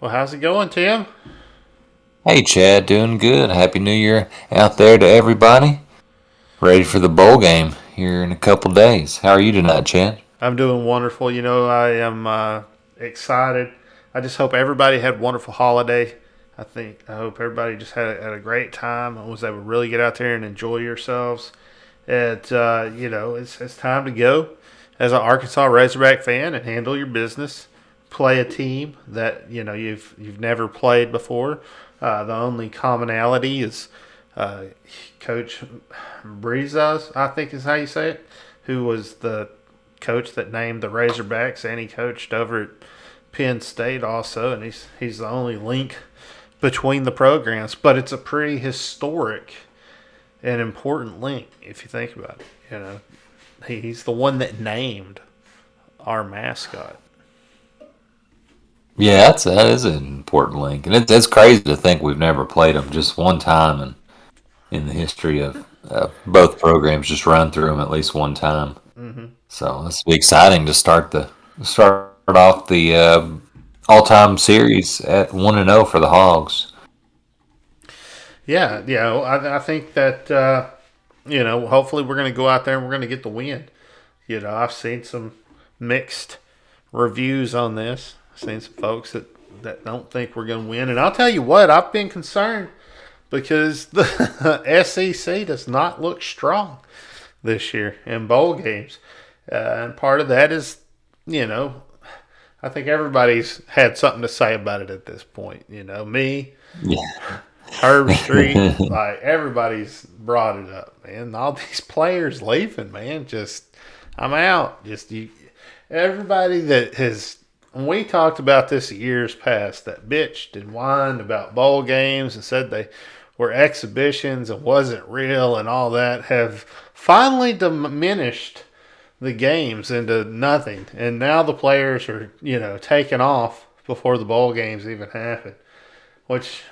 Well, how's it going, Tim? Hey Chad, doing good. Happy New Year out there to everybody. Ready for the bowl game here in a couple days. How are you tonight, Chad? I'm doing wonderful. I am excited. I just hope everybody had a wonderful holiday. I hope everybody just had a great time and was able to really get out there and enjoy yourselves. It's time to go as an Arkansas Razorback fan and handle your business. Play a team that you've never played before. The only commonality is Coach Brizas, I think is how you say it, who was the coach that named the Razorbacks, and he coached over at Penn State also, and he's the only link between the programs. But it's a pretty historic and important link if you think about it. He's the one that named our mascot. Yeah, that is an important link, and it's crazy to think we've never played them just one time in the history of both programs. Just run through them at least one time. Mm-hmm. So it's be exciting to start off the all-time series at 1-0 for the Hogs. Yeah, I think that hopefully we're going to go out there and we're going to get the win. I've seen some mixed reviews on this. I've seen some folks that don't think we're going to win, and I'll tell you what, I've been concerned because the SEC does not look strong this year in bowl games, and part of that is, I think everybody's had something to say about it at this point. Me. Yeah. Herb Street, like everybody's brought it up, man. All these players leaving, man. Just, I'm out. Everybody that has, we talked about this years past, that bitched and whined about bowl games and said they were exhibitions and wasn't real and all that, have finally diminished the games into nothing. And now the players are, taking off before the bowl games even happen, which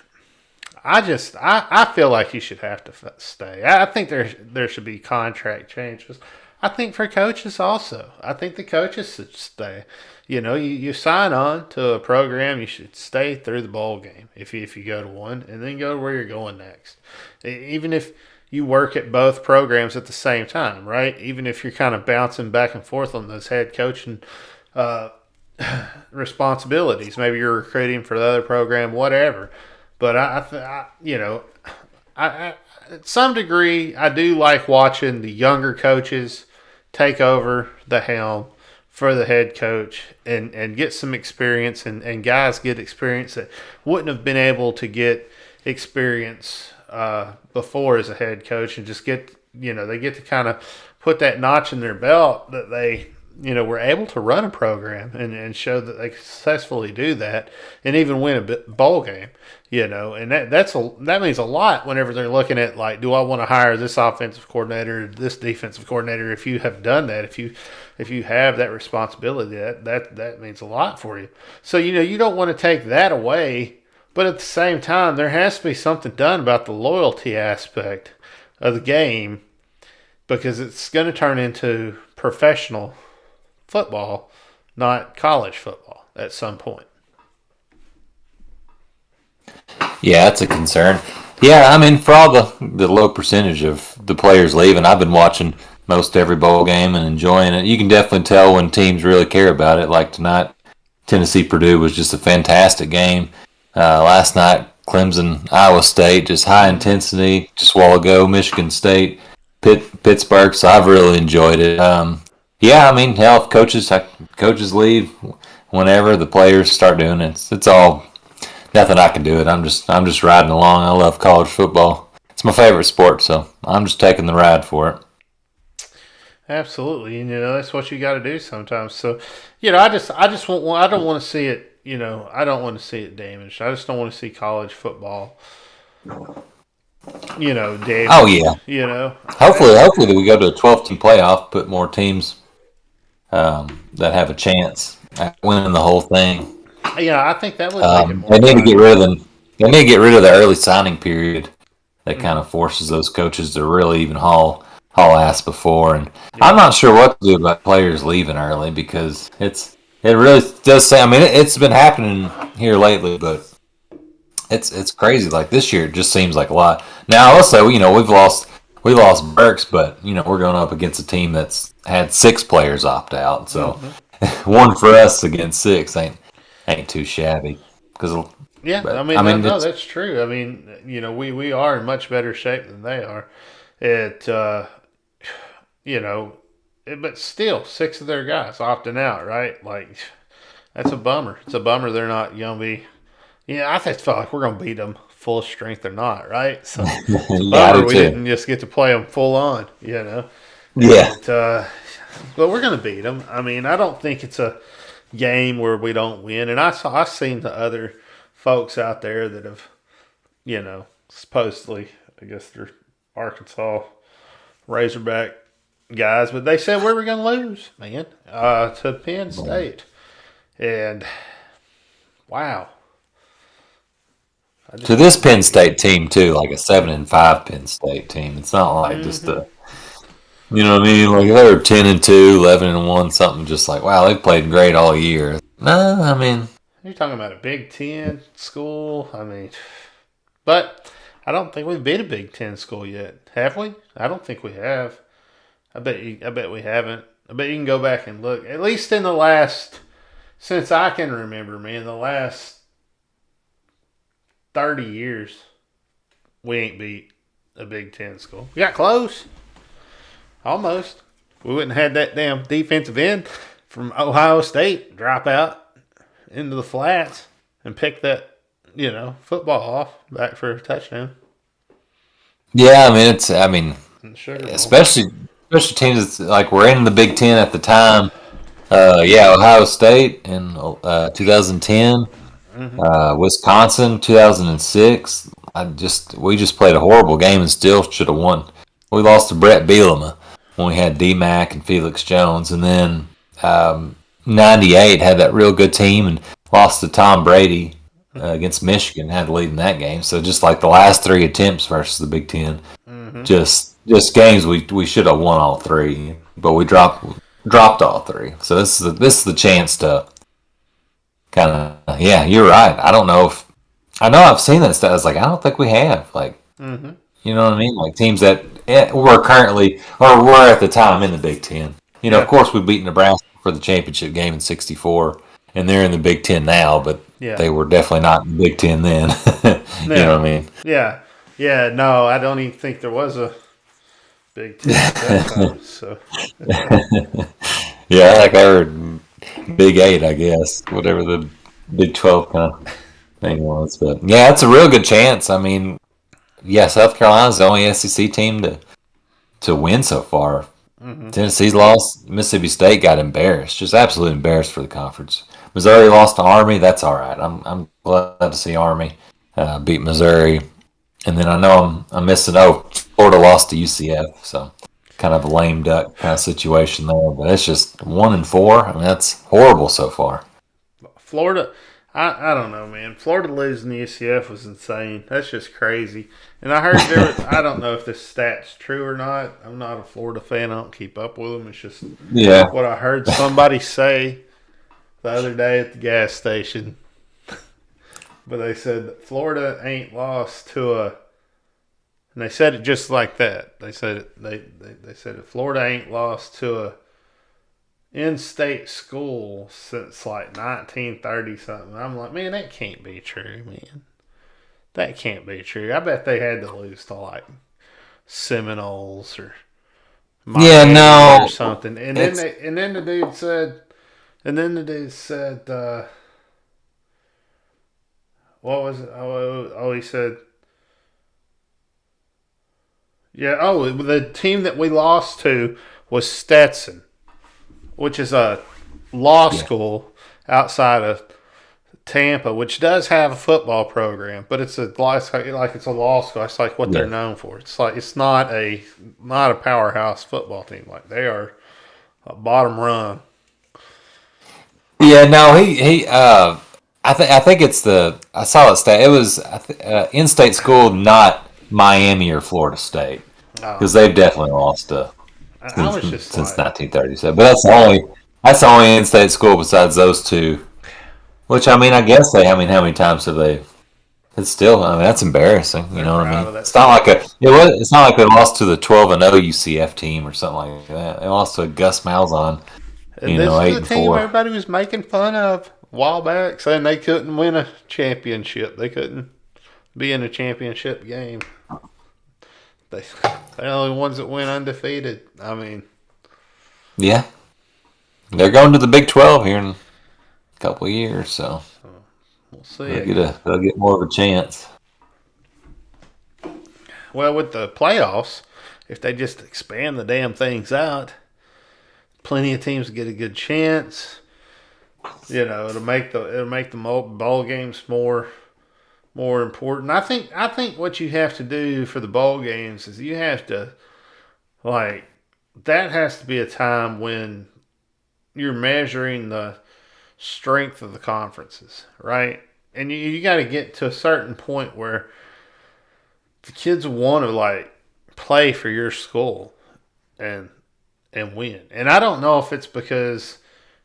I feel like he should have to stay. I think there should be contract changes. I think for coaches also. I think the coaches should stay. You sign on to a program, you should stay through the bowl game if you go to one, and then go to where you're going next. Even if you work at both programs at the same time, right? Even if you're kind of bouncing back and forth on those head coaching responsibilities. Maybe you're recruiting for the other program, whatever. But I at some degree, I do like watching the younger coaches take over the helm for the head coach and get some experience, and guys get experience that wouldn't have been able to get experience before as a head coach, and just they get to kind of put that notch in their belt that they were able to run a program and show that they successfully do that and even win a bowl game. And that means a lot whenever they're looking at, like, do I want to hire this offensive coordinator, this defensive coordinator? If you have done that, if you have that responsibility, that means a lot for you. So you don't want to take that away, but at the same time, there has to be something done about the loyalty aspect of the game, because it's going to turn into professional football, not college football at some point. Yeah, that's a concern. Yeah, I mean, for all the low percentage of the players leaving, I've been watching most every bowl game and enjoying it. You can definitely tell when teams really care about it. Like tonight, Tennessee-Purdue was just a fantastic game. Last night, Clemson-Iowa State, just high intensity. Just a while ago, Michigan State, Pittsburgh, so I've really enjoyed it. Yeah, I mean, hell, if coaches leave whenever the players start doing it, it's all nothing I can do it. I'm just riding along. I love college football. It's my favorite sport, so I'm just taking the ride for it. Absolutely, and that's what you got to do sometimes. So, I don't want to see it. I don't want to see it damaged. I just don't want to see college football. Damaged. Oh yeah. Hopefully we go to a 12-team playoff, put more teams that have a chance at winning the whole thing. Yeah, I think that would make it more. They need to get rid of them. They need to get rid of the early signing period that kind of forces those coaches to really even haul ass before. And I'm not sure what to do about players leaving early, because it really does say. I mean, it's been happening here lately, but it's crazy. Like this year, it just seems like a lot. Now, also, we lost Burks, but we're going up against a team that's had 6 players opt out. So one for us against 6 ain't too shabby. Yeah, But, no, that's true. I mean, we are in much better shape than they are. But still, 6 of their guys opting out, right? Like, that's a bummer. It's a bummer they're not going to be. I just felt like we're going to beat them full strength or not, right? So it's a bummer we didn't just get to play them full on, Yeah. But we're going to beat them. I mean, I don't think it's a game where we don't win. And I've seen the other folks out there that have, supposedly, I guess they're Arkansas Razorback guys, but they said we were going to lose, man, to Penn State. And wow. To this Penn State team too, like a 7-5 Penn State team. It's not like just a, you know what I mean? Like they were 10-2, 11-1, something. Just like wow, they've played great all year. No, I mean, you're talking about a Big Ten school. I mean, but I don't think we've beat a Big Ten school yet, have we? I don't think we have. I bet we haven't. I bet you can go back and look. At least in the last, since I can remember, man, the last 30 years, we ain't beat a Big Ten school. We got close. Almost. We wouldn't have had that damn defensive end from Ohio State drop out into the flats and pick that, football off back for a touchdown. Yeah, especially teams that's like we're in the Big Ten at the time. Ohio State in 2010. Wisconsin 2006. We just played a horrible game and still should have won. We lost to Brett Bielema when we had D-Mac and Felix Jones, and then 98 had that real good team and lost to Tom Brady against Michigan, had the lead in that game. So just like the last 3 attempts versus the Big Ten, just games we should have won all 3, but we dropped all 3. So this is the chance to kind of, you're right. I don't know if I know I've seen that stuff. I was like, I don't think we have, like, you know what I mean? Like teams that we're currently or were at the time in the Big Ten. Of course we beat Nebraska for the championship game in '64, and they're in the Big Ten now, but they were definitely not in the Big Ten then. You know what I mean? Yeah. No, I don't even think there was a Big Ten at that time. So. Yeah, like they were Big 8, I guess, whatever the Big 12 kind of thing was. But yeah, it's a real good chance. I mean, South Carolina's the only SEC team to win so far. Tennessee's lost. Mississippi State got embarrassed, just absolutely embarrassed for the conference. Missouri lost to Army. That's all right. I'm glad to see Army beat Missouri. And then I know I'm missing. Florida lost to UCF, so kind of a lame duck kind of situation there. But it's just 1-4. I mean, that's horrible so far. Florida, I don't know, man. Florida losing to UCF was insane. That's just crazy. And I heard I don't know if this stat's true or not. I'm not a Florida fan. I don't keep up with them. It's just what I heard somebody say the other day at the gas station. But they said that Florida ain't lost to a, and they said it just like that. They said they said that Florida ain't lost to a in-state school since like 1930 something. I'm like, man, that can't be true, man. That can't be true. I bet they had to lose to like Seminoles or Miami or something. And then the dude said, what was it? Oh, he said, the team that we lost to was Stetson, which is a law school outside of Tampa, which does have a football program, but it's a law school. It's like what they're known for. It's like it's not a powerhouse football team. Like they are a bottom rung. Yeah, no, he. I think it's I saw it stat. It was in-state school, not Miami or Florida State, because they've definitely lost since 1937. But that's the only in-state school besides those two. Which, I mean, I guess how many times have they? It's still, I mean, that's embarrassing. You They're know what I proud mean? of that It's not team. like it's not like they lost to the 12-0 UCF team or something like that. They lost to Gus Malzahn, And this is eight the and team four. everybody was making fun of a while back, saying they couldn't win a championship. They couldn't be in a championship game. They're the only ones that went undefeated. I mean, Yeah, they're going to the Big 12 here in a couple of years, so we'll see. they'll get more of a chance. Well, with the playoffs, if they just expand the damn things out, plenty of teams get a good chance. It'll make the bowl games more important. I think what you have to do for the bowl games is you have to like that has to be a time when you're measuring the strength of the conferences, right? And you got to get to a certain point where the kids want to play for your school and win. And I don't know if it's because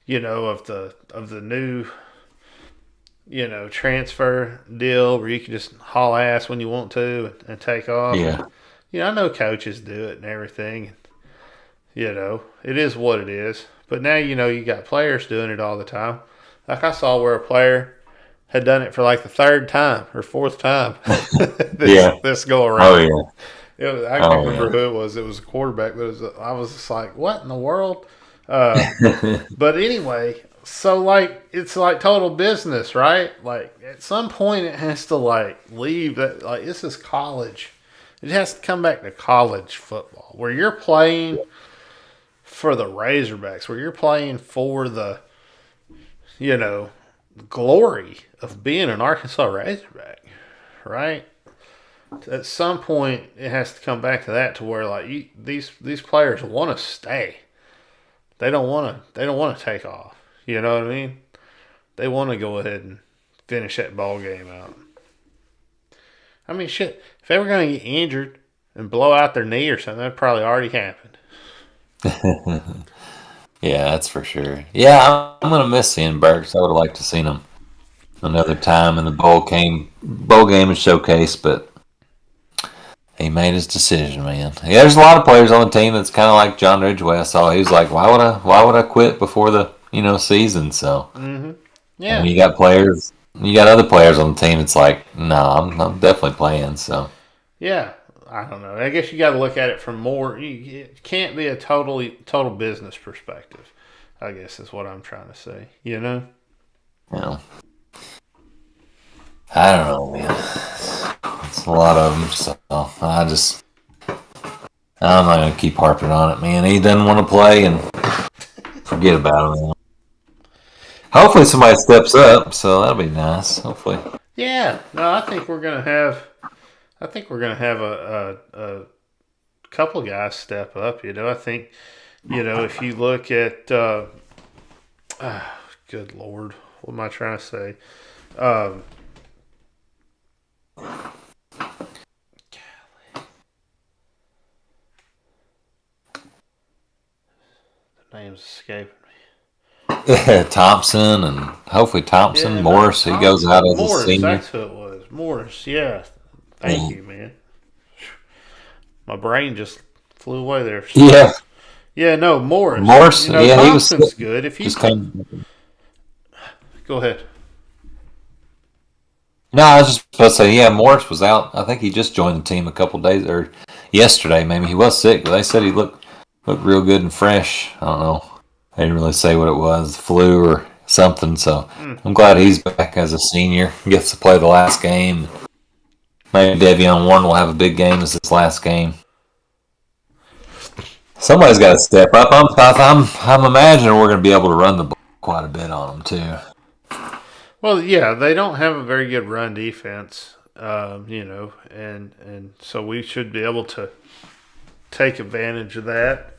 of the new transfer deal where you can just haul ass when you want to and take off. Yeah. I know coaches do it and everything. It is what it is. But now, you got players doing it all the time. Like I saw where a player had done it for like the third time or fourth time this go around. Oh, yeah. I can't remember who it was. It was a quarterback. I was just like, what in the world? But anyway, so it's like total business, right? Like at some point it has to leave that this is college. It has to come back to college football where you're playing for the Razorbacks, where you're playing for the glory of being an Arkansas Razorback, right? At some point it has to come back to that to where these players want to stay. They don't want to take off. You know what I mean? They want to go ahead and finish that ball game out. I mean, shit. If they were going to get injured and blow out their knee or something, that probably already happened. Yeah, that's for sure. Yeah, I'm gonna miss seeing Burks. I would have liked to seen him another time in the bowl game and showcase, but he made his decision, man. Yeah, there's a lot of players on the team that's kind of like John Ridgeway. I saw he was like, why would I quit before the season? So Yeah. you got other players on the team. It's like, no, I'm definitely playing. So Yeah. I don't know. I guess you got to look at it from more. It can't be a total business perspective. I guess is what I'm trying to say. I don't know, man. It's a lot of them. So I'm not gonna keep harping on it, man. He doesn't want to play, and forget about him. Man. Hopefully, somebody steps up. So that'll be nice. Hopefully. Yeah. No, I think we're gonna have a couple guys step up. I think, if you look at, good Lord, what am I trying to say? Golly. The name's escaping me. Thompson and hopefully Thompson, Morris. He goes out as a senior. That's who it was. Morris. Yeah. Thank you, man. My brain just flew away there. Yeah. Yeah, no, Morris. Thompson's he was good. If you go ahead. No, I was just about to say, yeah, Morris was out. I think he just joined the team a couple days or yesterday. Maybe he was sick, but they said he looked real good and fresh. I don't know. They didn't really say what it was, flu or something. So I'm glad he's back as a senior. Gets to play the last game. Maybe Devion Warren will have a big game as his last game. Somebody's got to step up. I'm imagining we're going to be able to run the ball quite a bit on them too. Well, yeah, they don't have a very good run defense, and so we should be able to take advantage of that.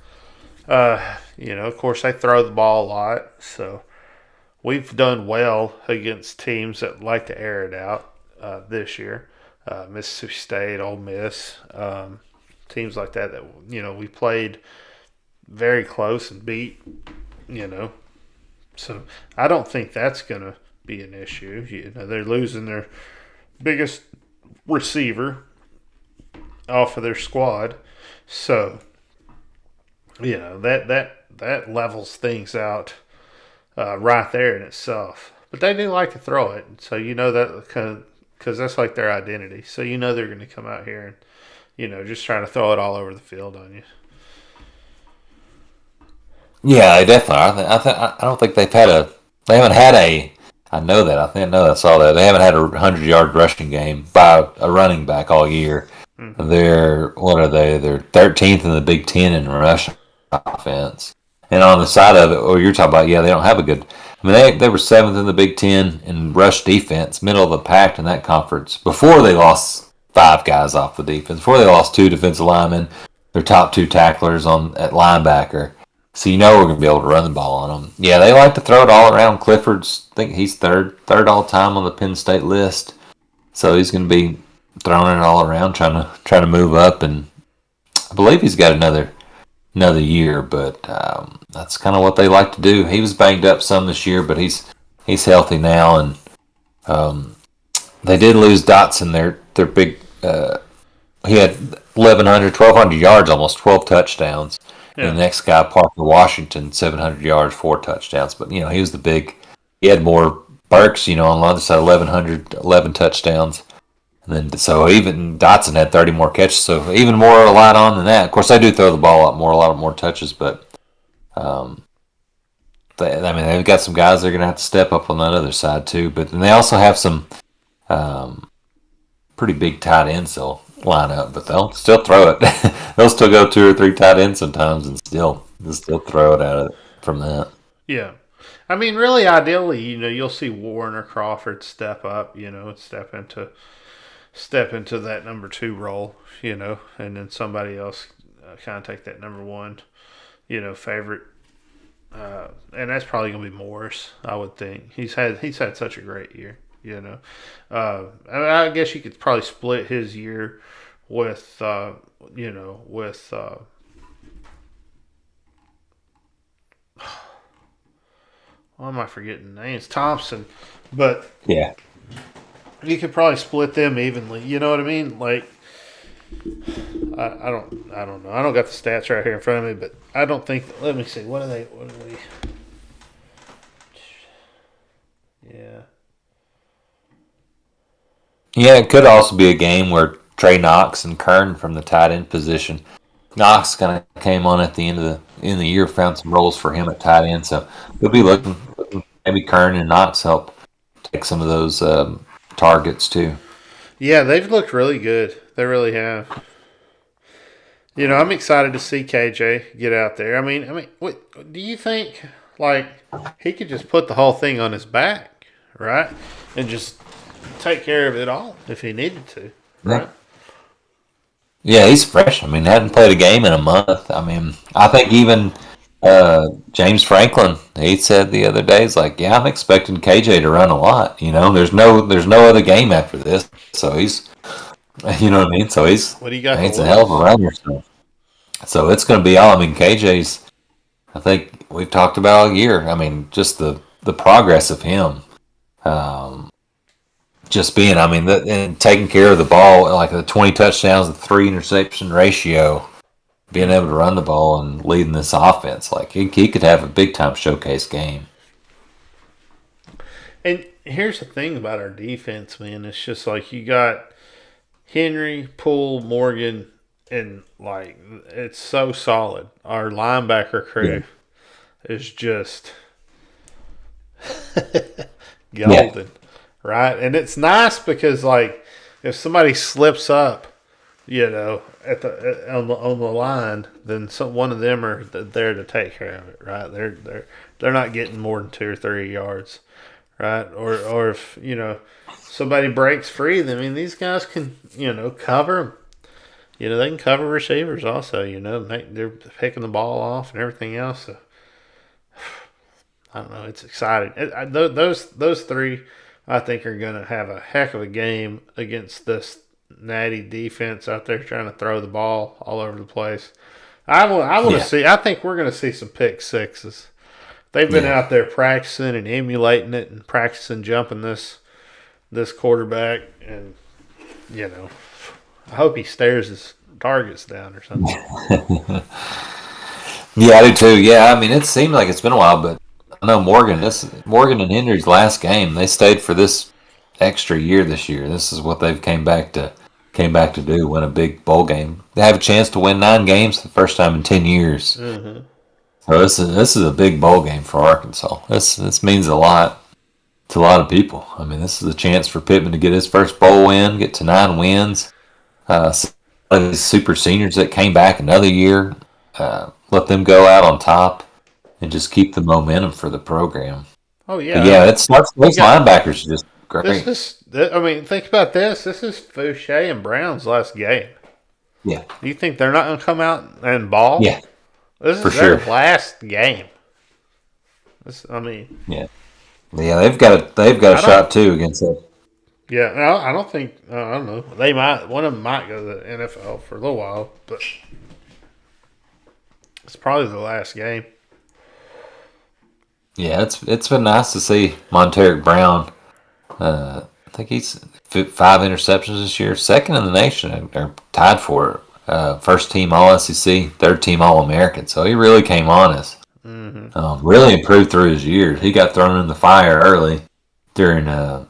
Of course, they throw the ball a lot, so we've done well against teams that like to air it out this year. Mississippi State, Ole Miss, teams like that we played very close and beat, So I don't think that's going to be an issue. You know, they're losing their biggest receiver off of their squad, so you know that levels things out right there in itself. But they do like to throw it, so you know that because that's like their identity. So you know they're going to come out here and just try to throw it all over the field on you. Yeah, definitely. I don't think they haven't had a. I know that. I saw that they haven't had a 100-yard rushing game by a running back all year. Mm-hmm. They're what are they? They're 13th in the Big Ten in rushing offense. And on the side of it, you're talking about, yeah, they don't have a good. I mean, they were 7th in the Big Ten in rush defense, middle of the pack in that conference before they lost 5 guys off the defense. Before they lost 2 defensive linemen, their top 2 tacklers at linebacker. So you know we're going to be able to run the ball on them. Yeah, they like to throw it all around. Clifford's, I think he's third all time on the Penn State list. So he's going to be throwing it all around, trying to move up, and I believe he's got another year. But that's kind of what they like to do. He was banged up some this year, but he's healthy now, and they did lose Dotson. Their big. He had 1,200 yards, almost 12 touchdowns. Yeah. And the next guy, Parker Washington, 700 yards, 4 touchdowns. But, he was the big. He had more Burks, on the other side, 11 touchdowns. And then, so even Dotson had 30 more catches, so even more relied on than that. Of course, they do throw the ball a lot more touches, but they've got some guys that are going to have to step up on that other side too. But then they also have some pretty big tight ends they'll line up, but they'll still throw it. They'll still go 2 or 3 tight ends sometimes and still throw it at it from that. Yeah. I mean, really, ideally, you'll see Warren or Crawford step up, step into that number 2 role, and then somebody else kind of take that number 1, favorite. And that's probably going to be Morris, I would think. He's had such a great year, I guess you could probably split his year with, why am I forgetting names? Thompson, but yeah, you could probably split them evenly. You know what I mean? Like, I don't know. I don't got the stats right here in front of me, but I don't think. Let me see. What are they? Yeah. Yeah, it could also be a game where Trey Knox and Kern from the tight end position. Knox kind of came on at the end of the year, found some roles for him at tight end, so we'll be looking maybe Kern and Knox help take some of those targets too. Yeah, they've looked really good. They really have. I'm excited to see KJ get out there. I mean, what do you think? Like, he could just put the whole thing on his back, right, and just take care of it all if he needed to, right? Yeah, he's fresh. I mean, hadn't played a game in a month. I mean, I think even James Franklin, he said the other day, he's like, yeah, I'm expecting KJ to run a lot. There's no other game after this, so he's, you know what I mean. So he's a hell of a runner. So it's going to be all. I mean, KJ's. I think we've talked about all year. I mean, just the progress of him. Just being, and taking care of the ball, like the 20 touchdowns, the 3 interception ratio, being able to run the ball and leading this offense, like he could have a big time showcase game. And here's the thing about our defense, man. It's just like you got Henry, Poole, Morgan, and like it's so solid. Our linebacker crew is just golden. Yeah. Right, and it's nice because like if somebody slips up, at on the line, then one of them are there to take care of it. Right, they're not getting more than 2 or 3 yards, right? Or if somebody breaks free, then these guys can cover them. They can cover receivers also. They're picking the ball off and everything else. So, I don't know. It's exciting. Those 3. I think are going to have a heck of a game against this natty defense out there trying to throw the ball all over the place. I want to see. I think we're going to see some pick sixes they've been out there practicing and emulating it and practicing jumping this quarterback, and I hope he stares his targets down or something. Yeah, I do too. Yeah, I mean, it seemed like it's been a while, but I know Morgan and Henry's last game. They stayed for this extra year this year. This is what they've came back to do: win a big bowl game. They have a chance to win 9 games for the first time in 10 years. Mm-hmm. So this is a big bowl game for Arkansas. This means a lot to a lot of people. I mean, this is a chance for Pittman to get his first bowl win, get to 9 wins. Some of these super seniors that came back another year, let them go out on top and just keep the momentum for the program. Oh yeah, but yeah. It starts. Those linebackers are just great. Think about this. This is Fouché and Brown's last game. Yeah. Do you think they're not going to come out and ball? Yeah. This for is their sure. last game. Yeah. Yeah, they've got a shot too against it. Yeah, no, I don't think. I don't know. They might. One of them might go to the NFL for a little while, but it's probably the last game. Yeah, it's been nice to see Monteric Brown. I think he's 5 interceptions this year, second in the nation, or tied for it. First team All SEC, third team All American. So he really came on us. Mm-hmm. Really improved through his years. He got thrown in the fire early during, I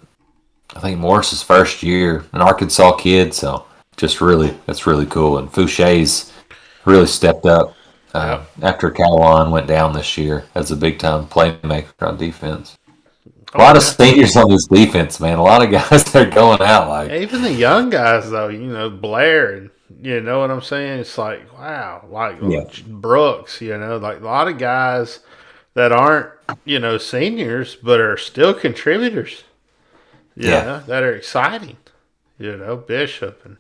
think, Morris's first year, an Arkansas kid. So that's really cool. And Fouché's really stepped up after Catalan went down this year as a big time playmaker on defense. A lot of seniors on this defense, man. A lot of guys that are going out. Like even the young guys, though, Blair, and you know what I'm saying? It's like, wow, Brooks, like a lot of guys that aren't, seniors, but are still contributors. That are exciting. Bishop and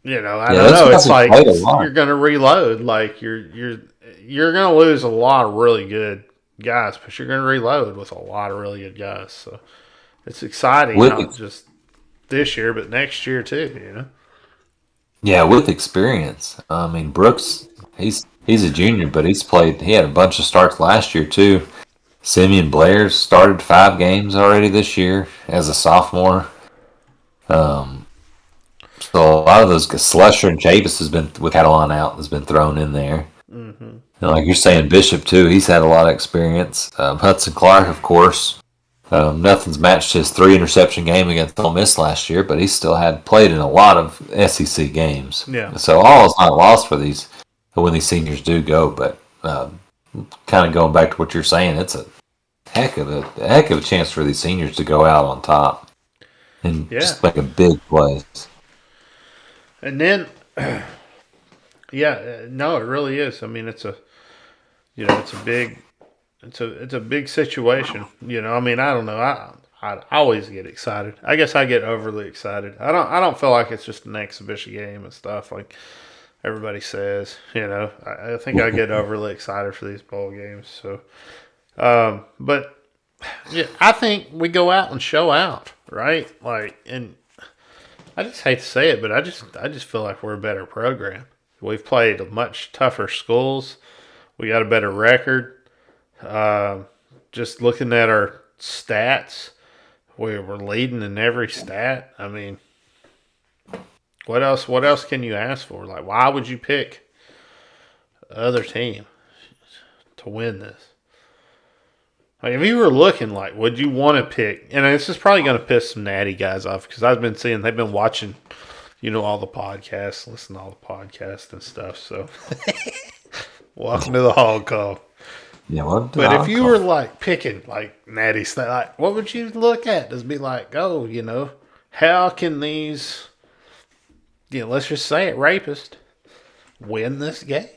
I don't know. It's like you're going to reload. Like you're going to lose a lot of really good guys, but you're going to reload with a lot of really good guys. So it's exciting, not just this year, but next year too. Yeah, with experience. I mean, Brooks, he's a junior, but he had a bunch of starts last year too. Simeon Blair's started 5 games already this year as a sophomore. So a lot of those, Slusher and Chavis has been, with Catalan out, has been thrown in there. Mm-hmm. And like you're saying, Bishop too, he's had a lot of experience. Hudson Clark, of course. Nothing's matched his 3 interception game against Ole Miss last year, but he still had played in a lot of SEC games. Yeah. So all is not lost for these when these seniors do go. But kind of going back to what you're saying, it's a heck of a chance for these seniors to go out on top and just make a big play. And then, no, it really is. I mean, it's a big situation. I mean, I don't know. I always get excited. I guess I get overly excited. I don't feel like it's just an exhibition game and stuff like everybody says. I think I get overly excited for these bowl games. So, but yeah, I think we go out and show out, right? Like, and I just hate to say it, but I just feel like we're a better program. We've played much tougher schools. We got a better record. Just looking at our stats, we're leading in every stat. I mean, what else can you ask for? Like, why would you pick other team to win this? Like, if you were looking, like, would you want to pick? And this is probably going to piss some natty guys off because I've been seeing they've been watching, all the podcasts, listening to all the podcasts and stuff. So, welcome to the Hog Call. Yeah, but if you were like picking like natty stuff, like what would you look at? Just be like, how can these, let's just say it, rapists win this game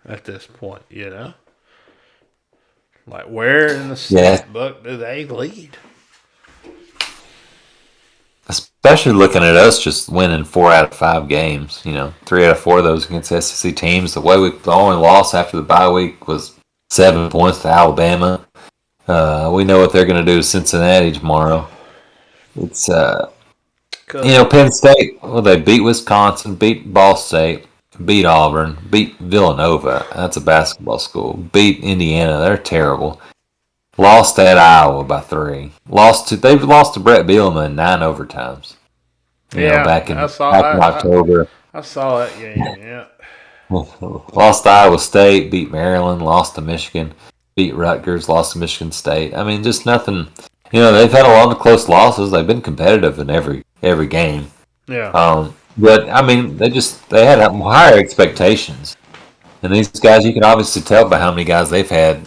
at this point? Like where in the stat book do they lead? Especially looking at us just winning 4 out of 5 games. 3 out of 4 of those against SEC teams. The only loss after the bye week was 7 points to Alabama. We know what they're going to do to Cincinnati tomorrow. It's Penn State. Well, they beat Wisconsin, beat Ball State, beat Auburn, beat Villanova. That's a basketball school. Beat Indiana. They're terrible. Lost at Iowa by 3. They've lost to Brett Bielema in 9 overtimes. Back in October. I saw that game. Yeah. Lost to Iowa State, beat Maryland, lost to Michigan, beat Rutgers, lost to Michigan State. I mean, just nothing. They've had a lot of close losses. They've been competitive in every game. Yeah. But I mean, they had higher expectations. And these guys, you can obviously tell by how many guys they've had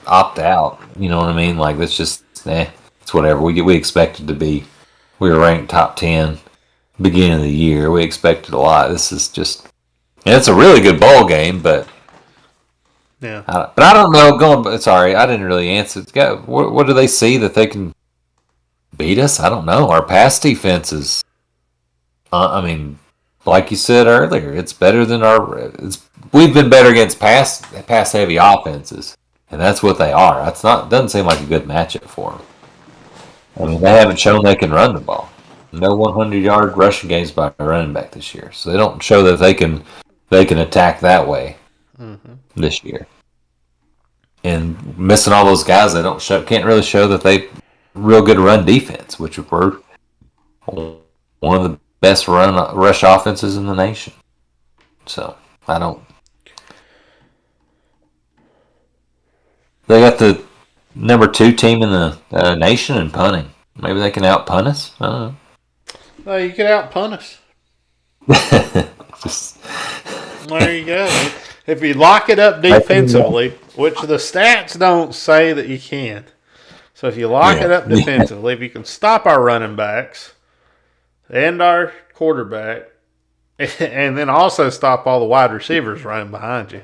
opt out. You know what I mean? Like, it's just, it's whatever. We expected to be. We were ranked top 10 beginning of the year. We expected a lot. This is just, and it's a really good bowl game, but yeah. But I don't know. Sorry, I didn't really answer. What do they see that they can beat us? I don't know. Our pass defense is. I mean, like you said earlier, it's better than we've been better against pass heavy offenses, and that's what they are. Doesn't seem like a good matchup for them. I mean, they haven't shown they can run the ball. No 100-yard rushing games by a running back this year, so they don't show that they can attack that way this year. And missing all those guys, can't really show that they real good run defense, which were one of the best rush offenses in the nation. So I don't. They got the number 2 team in the nation in punting. Maybe they can out-punt us. I don't know. Well, you can out-punt us. There you go. If you lock it up defensively, which the stats don't say that you can. So if you lock it up defensively, if you can stop our running backs and our quarterback, and then also stop all the wide receivers running behind you.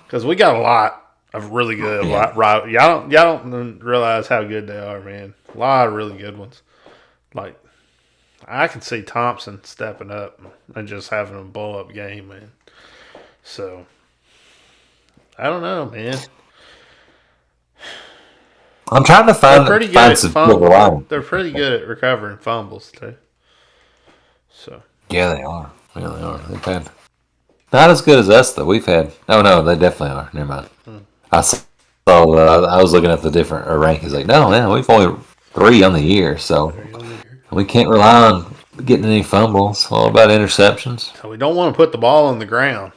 Because we got a lot of really good. Y'all don't realize how good they are, man. A lot of really good ones. Like, I can see Thompson stepping up and just having a blow-up game, man. So, I don't know, man. I'm trying to find some fumbles. They're pretty good at recovering fumbles, too. So. Yeah, they are. Yeah, they are. They've had not as good as us, though. We've had. Oh, no, they definitely are. Never mind. I saw. I was looking at the different rankings. Like, no, man, we've only 3 on the year, so we can't rely on getting any fumbles. All about interceptions. So we don't want to put the ball on the ground.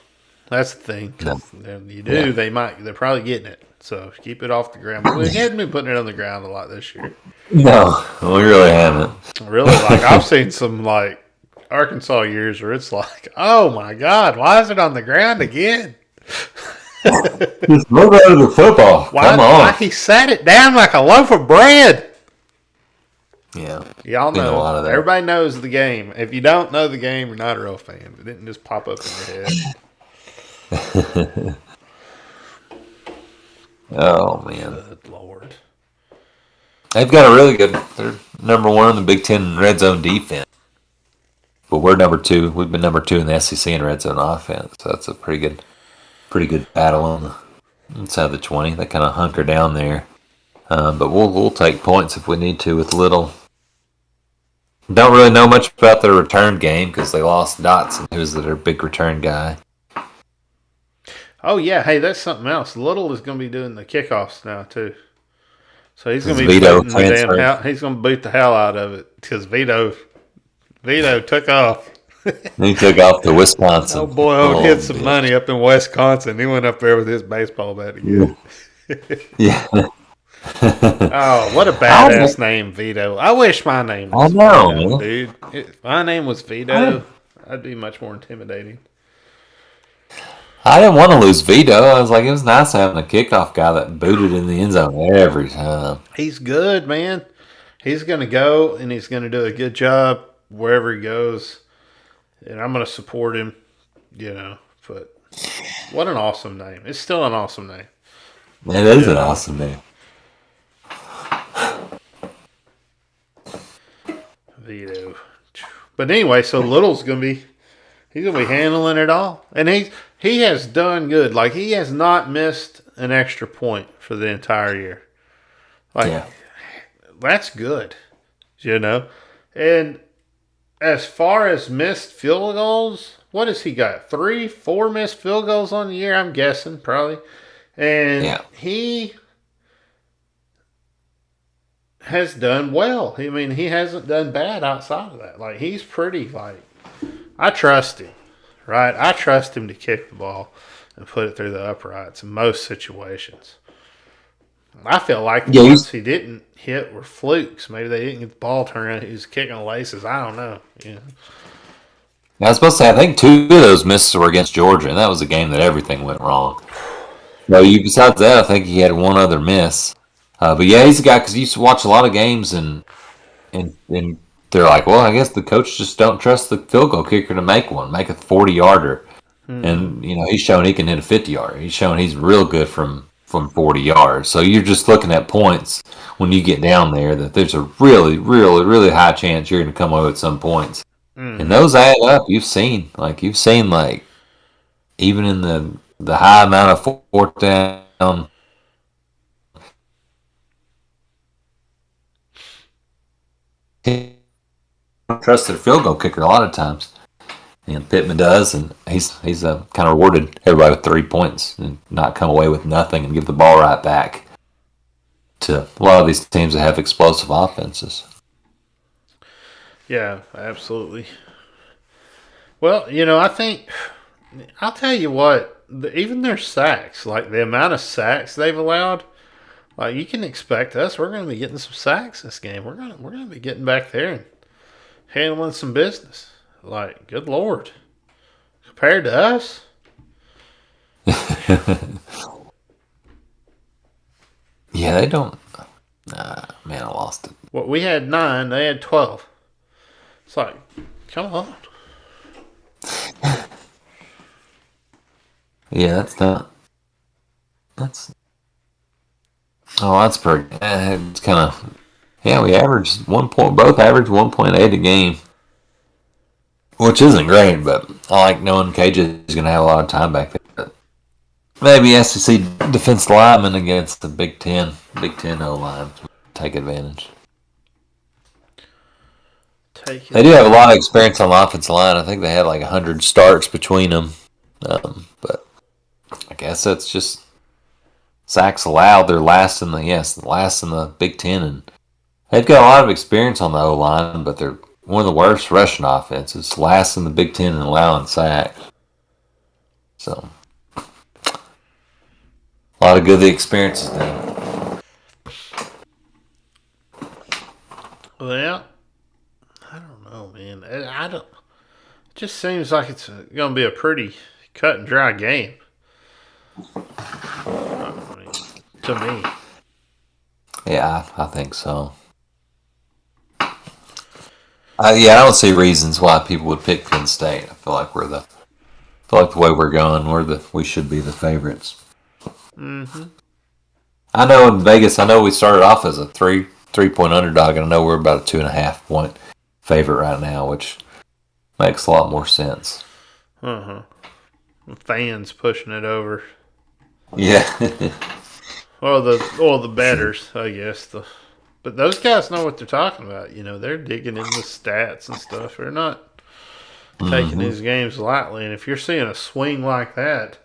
That's the thing. No. You do, they're probably getting it. So keep it off the ground. But we hadn't been putting it on the ground a lot this year. No, we really haven't. Really, I've seen some Arkansas years where it's like, oh my God, why is it on the ground again? Just move out of the football. Come on. Why he sat it down like a loaf of bread? Yeah. Y'all know. A lot of that. Everybody knows the game. If you don't know the game, you're not a real fan. It didn't just pop up in your head. Oh, man. Good Lord. They've got a really good, they're number 1 in the Big Ten red zone defense. But we're number 2. We've been number 2 in the SEC in red zone offense. So that's a pretty good battle on the inside the 20. They kind of hunker down there. But we'll take points if we need to with little. Don't really know much about their return game because they lost Dotson, who's their big return guy. Oh, yeah. Hey, that's something else. Little is going to be doing the kickoffs now, too. So he's going to be he's going to boot the hell out of it because Vito took off. He took off to Wisconsin. Oh, boy, hit some money up in Wisconsin. He went up there with his baseball bat again. Yeah. Oh, what a badass name, Vito. I wish my name was Vito, dude. If my name was Vito, I'd be much more intimidating. I didn't want to lose Vito. I was like, it was nice having a kickoff guy that booted in the end zone every time. He's good, man. He's going to go, and he's going to do a good job wherever he goes. And I'm going to support him, But what an awesome name. It's still an awesome name. It is an awesome name. Vito. But anyway, so Little's going to be... He's going to be handling it all. And he has done good. Like, he has not missed an extra point for the entire year. That's good, And as far as missed field goals, what has he got? 3, 4 missed field goals on the year, I'm guessing, probably. And Yeah. he has done well. I mean, he hasn't done bad outside of that. Like, he's pretty, like, I trust him, right? I trust him to kick the ball and put it through the uprights in most situations. I feel like the ones he didn't hit were flukes. Maybe they didn't get the ball turned around. He was kicking laces. I don't know. Yeah. I was supposed to say, I think 2 of those misses were against Georgia, and that was a game that everything went wrong. No, besides that, I think he had one other miss. But yeah, he's a guy because you used to watch a lot of games, and they're like, well, I guess the coach just don't trust the field goal kicker to make one, make a 40-yarder. And he's shown he can hit a 50-yarder. He's shown he's real good from 40 yards. So you're just looking at points when you get down there that there's a really, really, really high chance you're going to come away with some points. And those add up. You've seen even in the high amount of fourth down. Trust their field goal kicker a lot of times. And Pittman does, and he's kind of rewarded everybody with 3 points and not come away with nothing and give the ball right back to a lot of these teams that have explosive offenses. Yeah, absolutely. Well, I think I'll tell you what. Even their sacks, like the amount of sacks they've allowed, like you can expect us. We're going to be getting some sacks this game. We're going to be getting back there and handling some business. Like, good Lord. Compared to us. Yeah, they don't. Man, I lost it. Well, we had 9, they had 12. It's like, come on. Yeah, that's not. That's. Oh, that's pretty. It's kind of. Yeah, we averaged 1 point. Both averaged 1.8 a game. Which isn't great, but I like knowing KJ is going to have a lot of time back there. But maybe SEC defense linemen against the Big Ten O-line take advantage. They do have a lot of experience on the offensive line. I think they had like 100 starts between them. But I guess that's just sacks allowed. They're last in the Big Ten, and they've got a lot of experience on the O-line, but they're one of the worst rushing offenses, last in the Big Ten in allowing sacks. So, a lot of good experiences there. Well, I don't know, man. I don't. It just seems like it's going to be a pretty cut and dry game. I mean, to me. Yeah, I think so. I don't see reasons why people would pick Penn State. I feel like the way we're going, we should be the favorites. Mm-hmm. I know in Vegas, we started off as a 3-point underdog, and I know we're about a 2.5 point favorite right now, which makes a lot more sense. Fans pushing it over. Yeah. or the betters, I guess. But those guys know what they're talking about. They're digging into stats and stuff. They're not taking these games lightly. And if you're seeing a swing like that,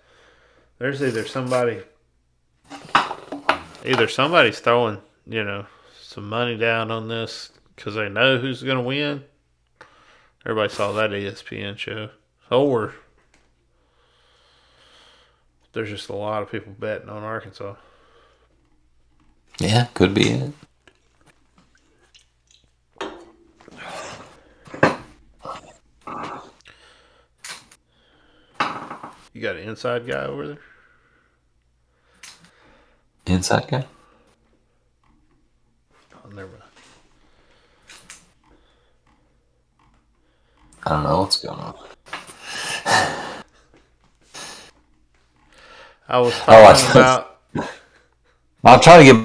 there's either somebody's throwing, some money down on this because they know who's going to win. Everybody saw that ESPN show. Or there's just a lot of people betting on Arkansas. Yeah, could be it. You got an inside guy over there? Inside guy? Oh, never mind. I don't know what's going on. I was talking about. I'll try to get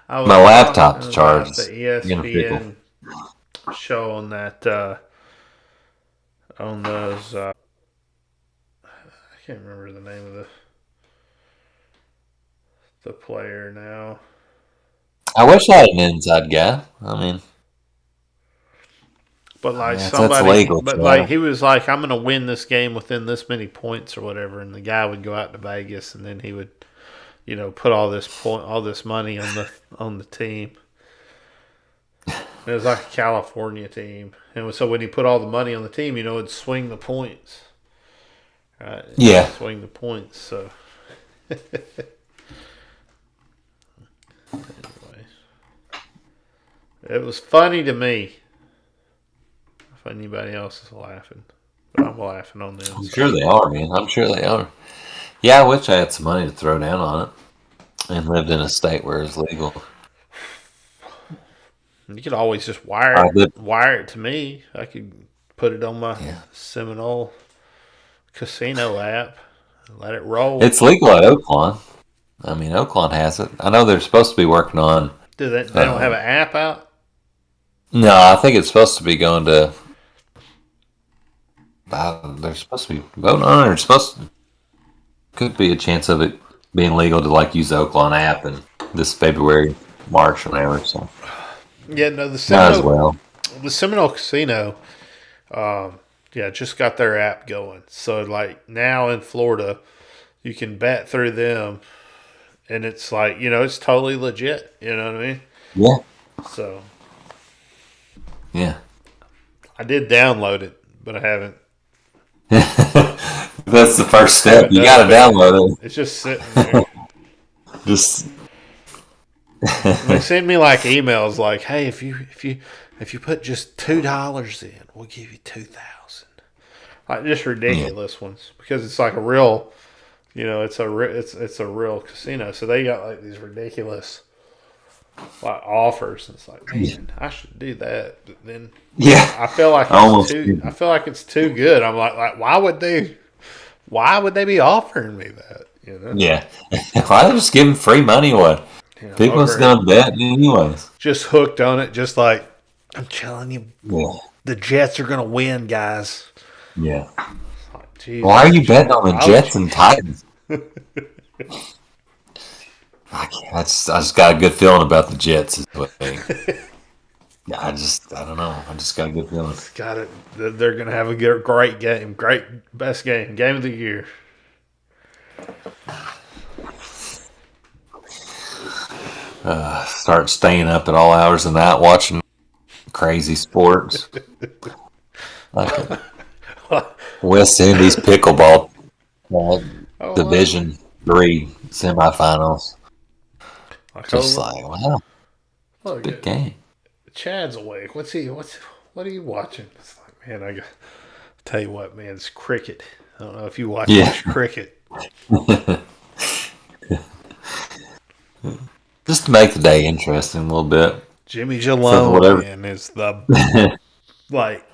my laptop to charge. The ESPN show on that. On those. I can't remember the name of the player now. I wish I had an inside guy. I mean, But like That's legal. but like he was like, I'm gonna win this game within this many points or whatever, and the guy would go out to Vegas, and then he would, put all this money on the team. It was like a California team, and so when he put all the money on the team, it'd swing the points. Right? Yeah. Swing the points. So. Anyways, it was funny to me. If anybody else is laughing, but I'm laughing on them. I'm sure they are, man. I'm sure they are. Yeah, I wish I had some money to throw down on it and lived in a state where it's legal. You could always just wire it to me. I could put it on my Seminole casino app and let it roll. It's legal at Oaklawn. I mean, Oaklawn has it. I know they're supposed to be working on. They don't have an app out? No, I think it's supposed to be going to. They're supposed to be voting on it. Or supposed to, could be a chance of it being legal to use the Oaklawn app in this February, March, whatever. So. Yeah, no, the Seminole Casino, just got their app going. So like now in Florida, you can bet through them, and it's like it's totally legit. You know what I mean? Yeah. So. Yeah. I did download it, but I haven't. That's the first step. You got to download it. It's just sitting there. They send me like emails like, "Hey, if you put just $2 in, we'll give you 2,000." Like just ridiculous ones because it's like a real, it's a real casino. So they got like these ridiculous like offers. And it's like, man, I should do that. But then I feel like it's too good. I'm like why would they be offering me that? Yeah. Why are they just giving free money away? People's gonna bet anyways. Just hooked on it, just like I'm telling you, the Jets are gonna win, guys. Yeah. Like, geez, why are you betting on the Jets and Titans? I just got a good feeling about the Jets. Is what I don't know. I just got a good feeling. They're gonna have a great game, best game of the year. Start staying up at all hours of the night watching crazy sports. Like West Indies pickleball Division 3 semifinals. Just like, wow. Look, good game. Chad's awake. What are you watching? It's like, man, I tell you what, man, it's cricket. I don't know if you watch much cricket. Just to make the day interesting a little bit. Jimmy Jalone, man, is the like.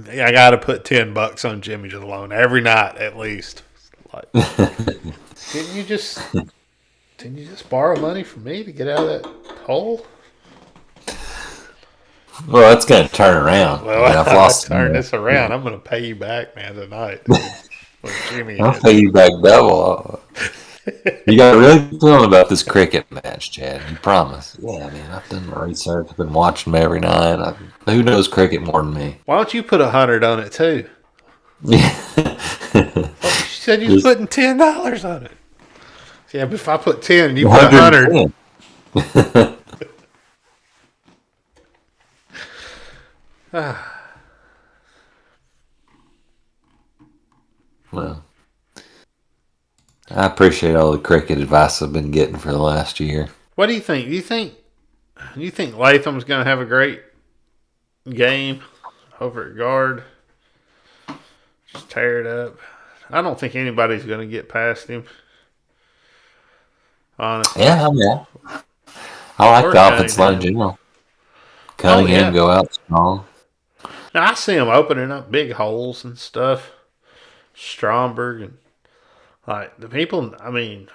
I got to put $10 on Jimmy Jalone every night at least. Like, didn't you just borrow money from me to get out of that hole? Well, it's going to turn around. Well, I've turn this around. I'm going to pay you back, man, tonight. I'll pay you back double. You got a really good feeling about this cricket match, Chad. You promise. Yeah, I mean, I've done my research. I've been watching them every night. Who knows cricket more than me? Why don't you put 100 on it, too? Yeah. You said you were putting $10 on it. Yeah, but if I put 10 and you put 100. Well, I appreciate all the cricket advice I've been getting for the last year. What do you think? Do you think Latham's going to have a great game over at guard? Just tear it up. I don't think anybody's going to get past him. Honestly. Yeah, I like the offensive line in general. Cunningham go out strong. Now, I see him opening up big holes and stuff. Stromberg and like the people. I mean,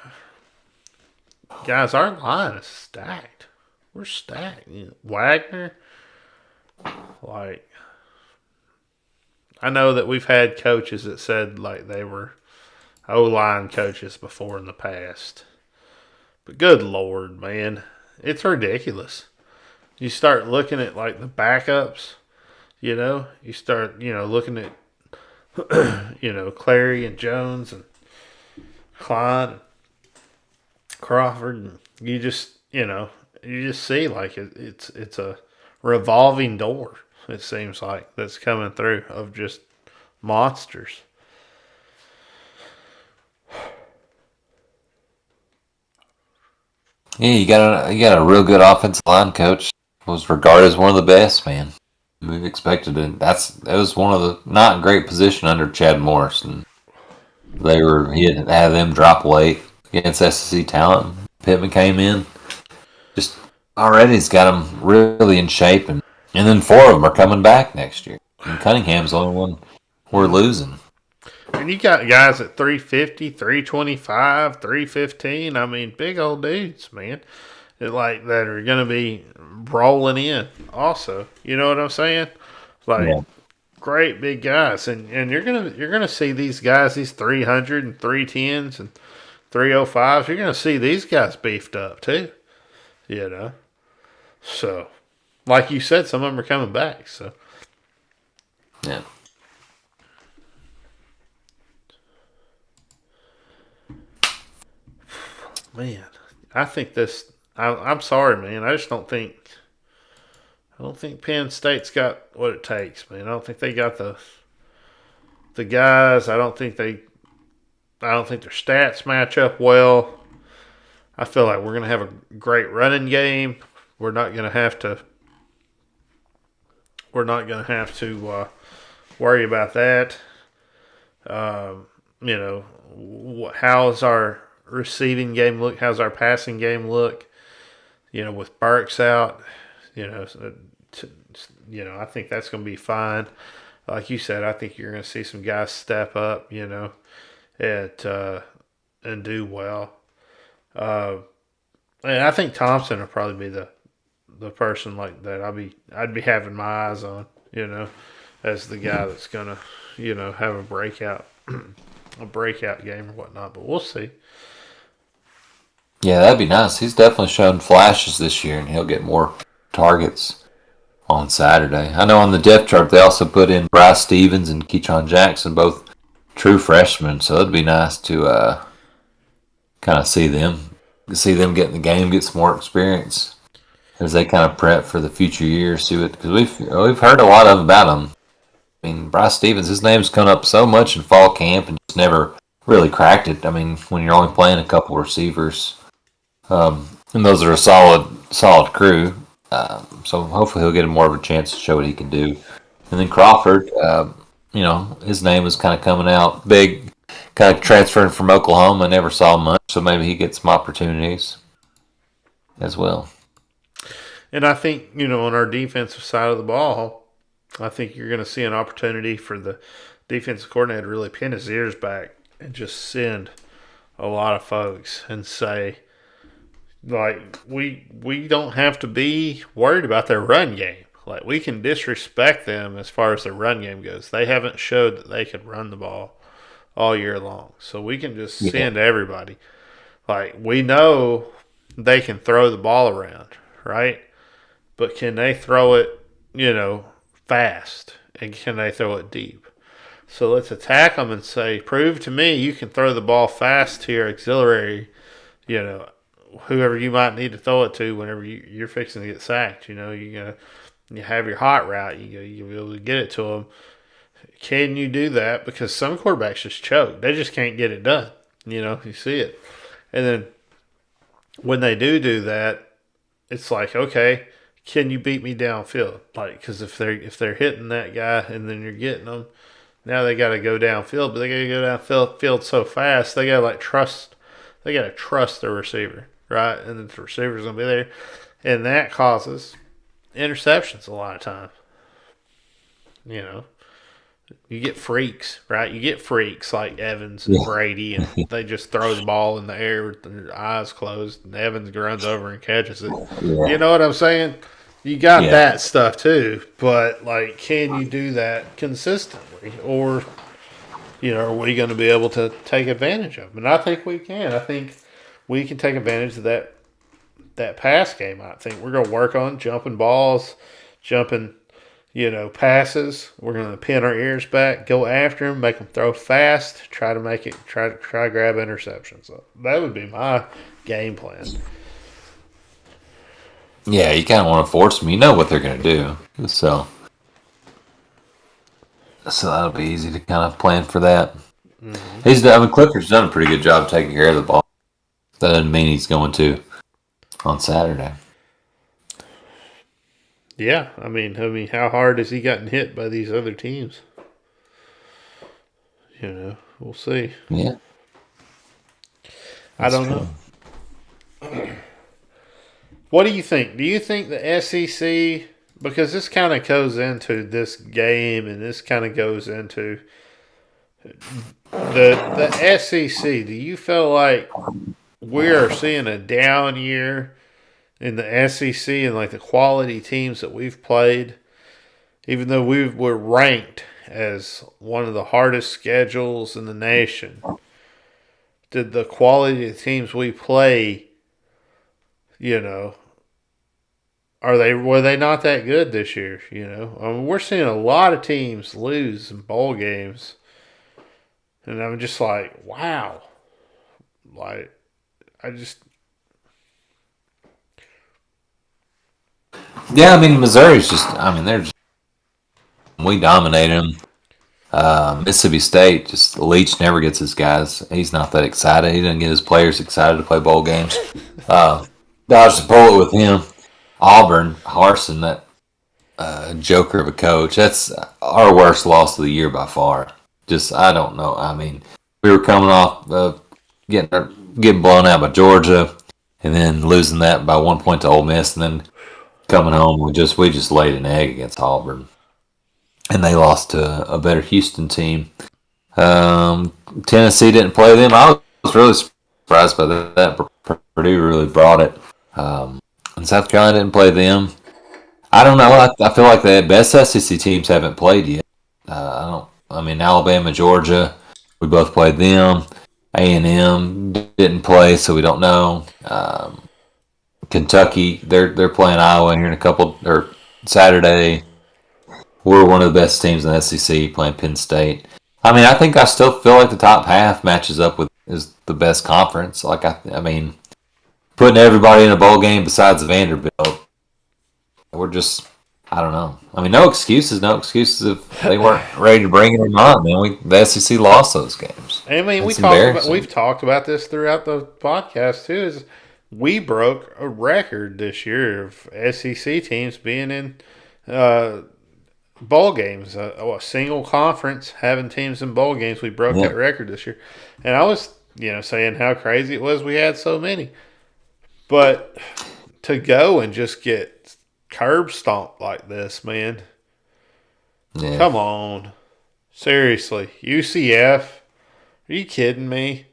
guys, our line is stacked. We're stacked. Wagner, like, I know that we've had coaches that said like they were O-line coaches before in the past, but good Lord, man, it's ridiculous. You start looking at like the backups. You start, looking at, Clary and Jones and Klein and Crawford, and you just see like it's a revolving door. It seems like that's coming through of just monsters. Yeah, you got a real good offensive line coach. Was regarded as one of the best, man. We expected it. That was one of the not great position under Chad Morris, and he had them drop weight against SEC talent. Pittman came in, just already has got them really in shape, and then 4 of them are coming back next year. And Cunningham's the only one we're losing. And you got guys at 350, 325, 315. I mean, big old dudes, man. That are going to be rolling in also. You know what I'm saying? Yeah. Great big guys. And you're gonna see these guys, these 300 and 310s and 305s. You're going to see these guys beefed up too. So, like you said, some of them are coming back. So, Yeah. man, I think this. I'm sorry, man. I just don't think. I don't think Penn State's got what it takes, man. I don't think they got the guys. I don't think their stats match up well. I feel like we're gonna have a great running game. We're not gonna have to. We're not gonna have to worry about that. How's our receiving game look? How's our passing game look? With Burks out, I think that's going to be fine. Like you said, I think you're going to see some guys step up, and do well. And I think Thompson will probably be the person like that. I'd be having my eyes on, as the guy that's going to, have a breakout game or whatnot. But we'll see. Yeah, that'd be nice. He's definitely shown flashes this year, and he'll get more targets on Saturday. I know on the depth chart they also put in Bryce Stevens and Keyshawn Jackson, both true freshmen. So it'd be nice to kind of see them get in the game, get some more experience as they kind of prep for the future years. See what, because we've heard a lot about them. I mean, Bryce Stevens, his name's come up so much in fall camp and just never really cracked it. I mean, when you're only playing a couple receivers. And those are a solid crew. So hopefully he'll get more of a chance to show what he can do. And then Crawford, his name was kind of coming out big, kind of transferring from Oklahoma. Never saw much, so maybe he gets some opportunities as well. And I think, on our defensive side of the ball, I think you're going to see an opportunity for the defensive coordinator to really pin his ears back and just send a lot of folks and say, we don't have to be worried about their run game. We can disrespect them as far as their run game goes. They haven't showed that they could run the ball all year long. So we can just send everybody. We know they can throw the ball around, right? But can they throw it, fast? And can they throw it deep? So let's attack them and say, prove to me you can throw the ball fast to your auxiliary, whoever you might need to throw it to whenever you're fixing to get sacked. You have your hot route. You'll be able to get it to them. Can you do that? Because some quarterbacks just choke. They just can't get it done. You see it. And then when they do that, it's like, okay, can you beat me downfield? Because if they're hitting that guy and then you're getting them, now they got to go downfield, but they got to go downfield so fast. They got to trust. They got to trust their receiver. Right, and the receiver's gonna be there, and that causes interceptions a lot of times. You get freaks, right? You get freaks like Evans and Brady, and they just throw the ball in the air with their eyes closed, and Evans runs over and catches it. Yeah. You know what I'm saying? You got that stuff too, but can you do that consistently, or are we going to be able to take advantage of them? And I think we can. I think we can take advantage of that pass game. I think we're going to work on jumping balls, jumping, passes. We're going to pin our ears back, go after them, make them throw fast, try to grab interceptions. So that would be my game plan. Yeah, you kind of want to force them. You know what they're going to do. So that'll be easy to kind of plan for that. Mm-hmm. Clifford's done a pretty good job taking care of the ball. That doesn't mean he's going to on Saturday. Yeah, I mean, how hard has he gotten hit by these other teams? We'll see. Yeah, I don't know. What do you think? Do you think the SEC, because this kind of goes into this game and this kind of goes into the SEC, do you feel like we are seeing a down year in the SEC and like the quality teams that we've played, even though we're ranked as one of the hardest schedules in the nation? Did the quality of the teams we play, were they not that good this year? We're seeing a lot of teams lose in bowl games, and I'm just like, wow, like Yeah, I mean, Missouri's we dominate them. Mississippi State, Leach never gets his guys. He's not that excited. He doesn't get his players excited to play bowl games. Dodged the bullet with him. Auburn, Harsin, that joker of a coach. That's our worst loss of the year by far. I don't know. I mean, we were coming off getting blown out by Georgia, and then losing that by 1 point to Ole Miss, and then coming home, we just laid an egg against Auburn, and they lost to a better Houston team. Tennessee didn't play them. I was really surprised by that. Purdue really brought it. And South Carolina didn't play them. I don't know. I feel like the best SEC teams haven't played yet. Alabama, Georgia, we both played them. A&M didn't play, so we don't know. Kentucky, they're playing Iowa here in Saturday. We're one of the best teams in the SEC playing Penn State. I think I still feel like the top half matches up with is the best conference. Putting everybody in a bowl game besides Vanderbilt, we're just, I don't know. No excuses if they weren't ready to bring it or not. The SEC lost those games. We've talked about this throughout the podcast too. Is we broke a record this year of SEC teams being in bowl games. A single conference having teams in bowl games. We broke that record this year, and I was saying how crazy it was we had so many. But to go and just get curb stomped like this, man. Yeah. Come on. Seriously. UCF? Are you kidding me?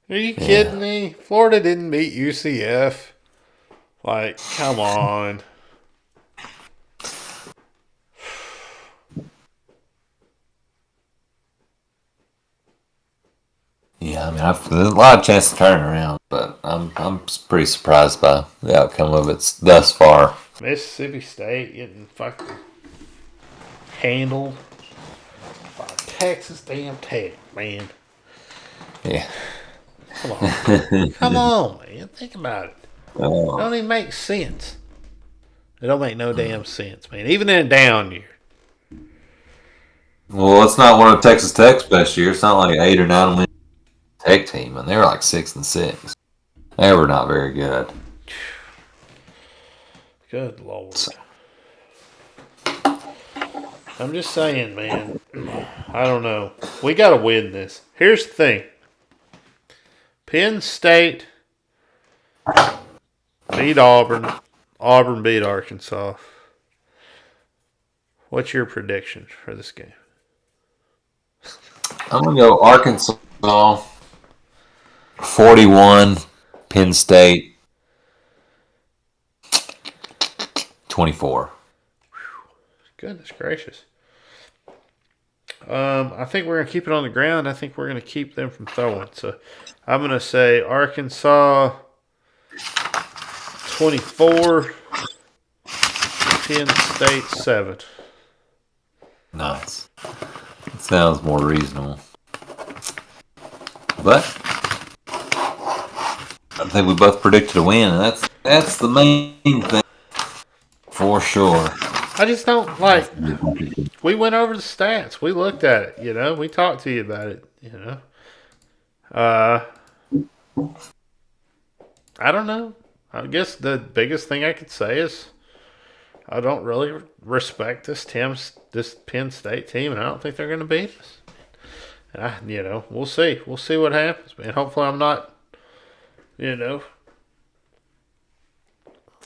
Are you kidding me? Florida didn't beat UCF. Like, come on. Yeah, there's a lot of chance to turn around, but I'm pretty surprised by the outcome of it thus far. Mississippi State getting fucking handled by Texas damn Tech, man. Yeah. Come on. Come on, man. Think about it. It don't even make sense. It don't make no damn sense, man. Even in a down year. Well, it's not one of Texas Tech's best years. It's not like 8 or 9 win Tech team, and they were like 6-6. They were not very good. Good Lord. I'm just saying, man. I don't know. We got to win this. Here's the thing. Penn State beat Auburn. Auburn beat Arkansas. What's your prediction for this game? I'm going to go Arkansas 41, Penn State 24. Goodness gracious. I think we're going to keep it on the ground. I think we're going to keep them from throwing. So I'm going to say Arkansas 24, Penn State 7. Nice. It sounds more reasonable. But I think we both predicted a win, and that's the main thing for sure. I just don't like. We went over the stats. We looked at it. We talked to you about it. I don't know. I guess the biggest thing I could say is I don't really respect this Penn State team, and I don't think they're going to beat us. And we'll see. We'll see what happens, man. Hopefully, I'm not,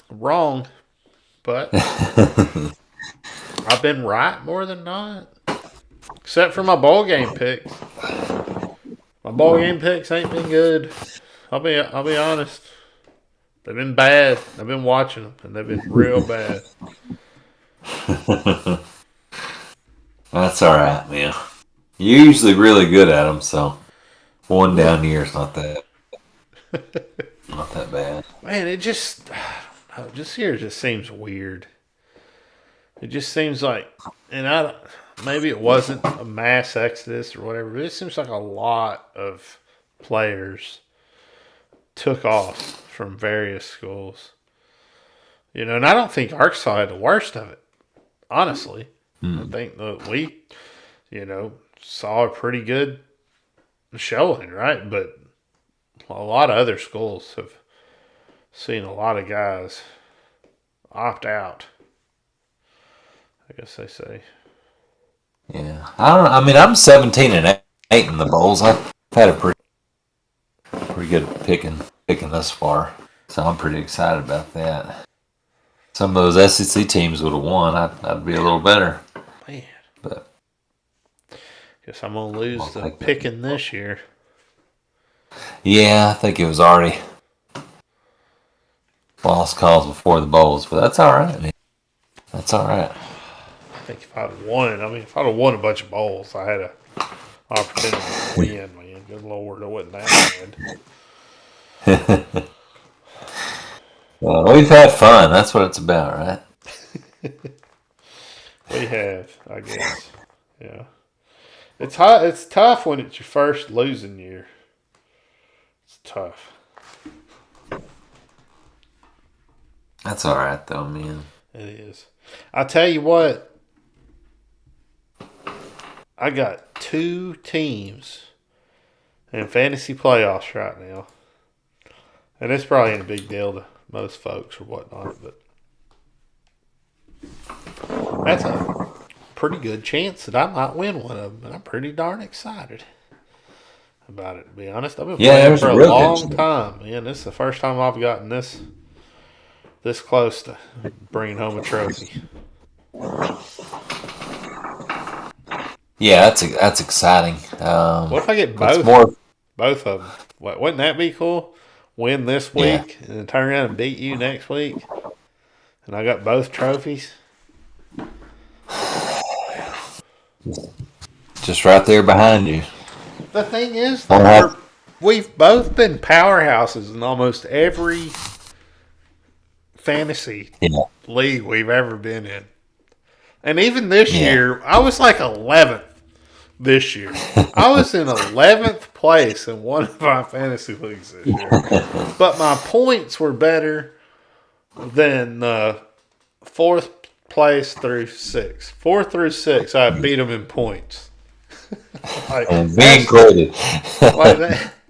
wrong. But I've been right more than not, except for my bowl game picks. My bowl game picks ain't been good. I'll be honest. They've been bad. I've been watching them, and they've been real bad. That's all right, man. You're usually really good at them, so one down year is not that bad. Man, it just here just seems weird. It just seems like, and maybe it wasn't a mass exodus or whatever, but it seems like a lot of players took off from various schools. And I don't think Arkansas had the worst of it, honestly. I think that we, saw a pretty good showing, right? But a lot of other schools have seen a lot of guys opt out, I guess they say. Yeah. I'm 17-8 in the bowls. I've had a pretty good picking thus far. So I'm pretty excited about that. Some of those SEC teams would have won. I'd be a little better. Man. But guess I'm going to lose the picking this year. Yeah, I think it was already lost calls before the bowls, but that's all right, man. That's all right. I think if I'd have won a bunch of bowls, I had an opportunity to win, man. Good Lord, it wasn't that bad. Well, we've had fun. That's what it's about, right? We have, I guess. Yeah. It's hard. It's tough when it's your first losing year. It's tough. That's all right, though, man. It is. I tell you what. I got 2 teams in fantasy playoffs right now. And it's probably ain't a big deal to most folks or whatnot, but that's a pretty good chance that I might win one of them, and I'm pretty darn excited about it, to be honest. I've been playing for a long time, man. This is the first time I've gotten this close to bringing home a trophy. Yeah, that's exciting. What if I get both of them? Wouldn't that be cool? Win this week and then turn around and beat you next week, and I got both trophies. Just right there behind you. The thing is, we've both been powerhouses in almost every fantasy league we've ever been in. And even this year, I was like 11th this year. I was in 11th place in one of my fantasy leagues this year. But my points were better than 4th place through 6th. 4 through 6, I beat them in points. And being quoted.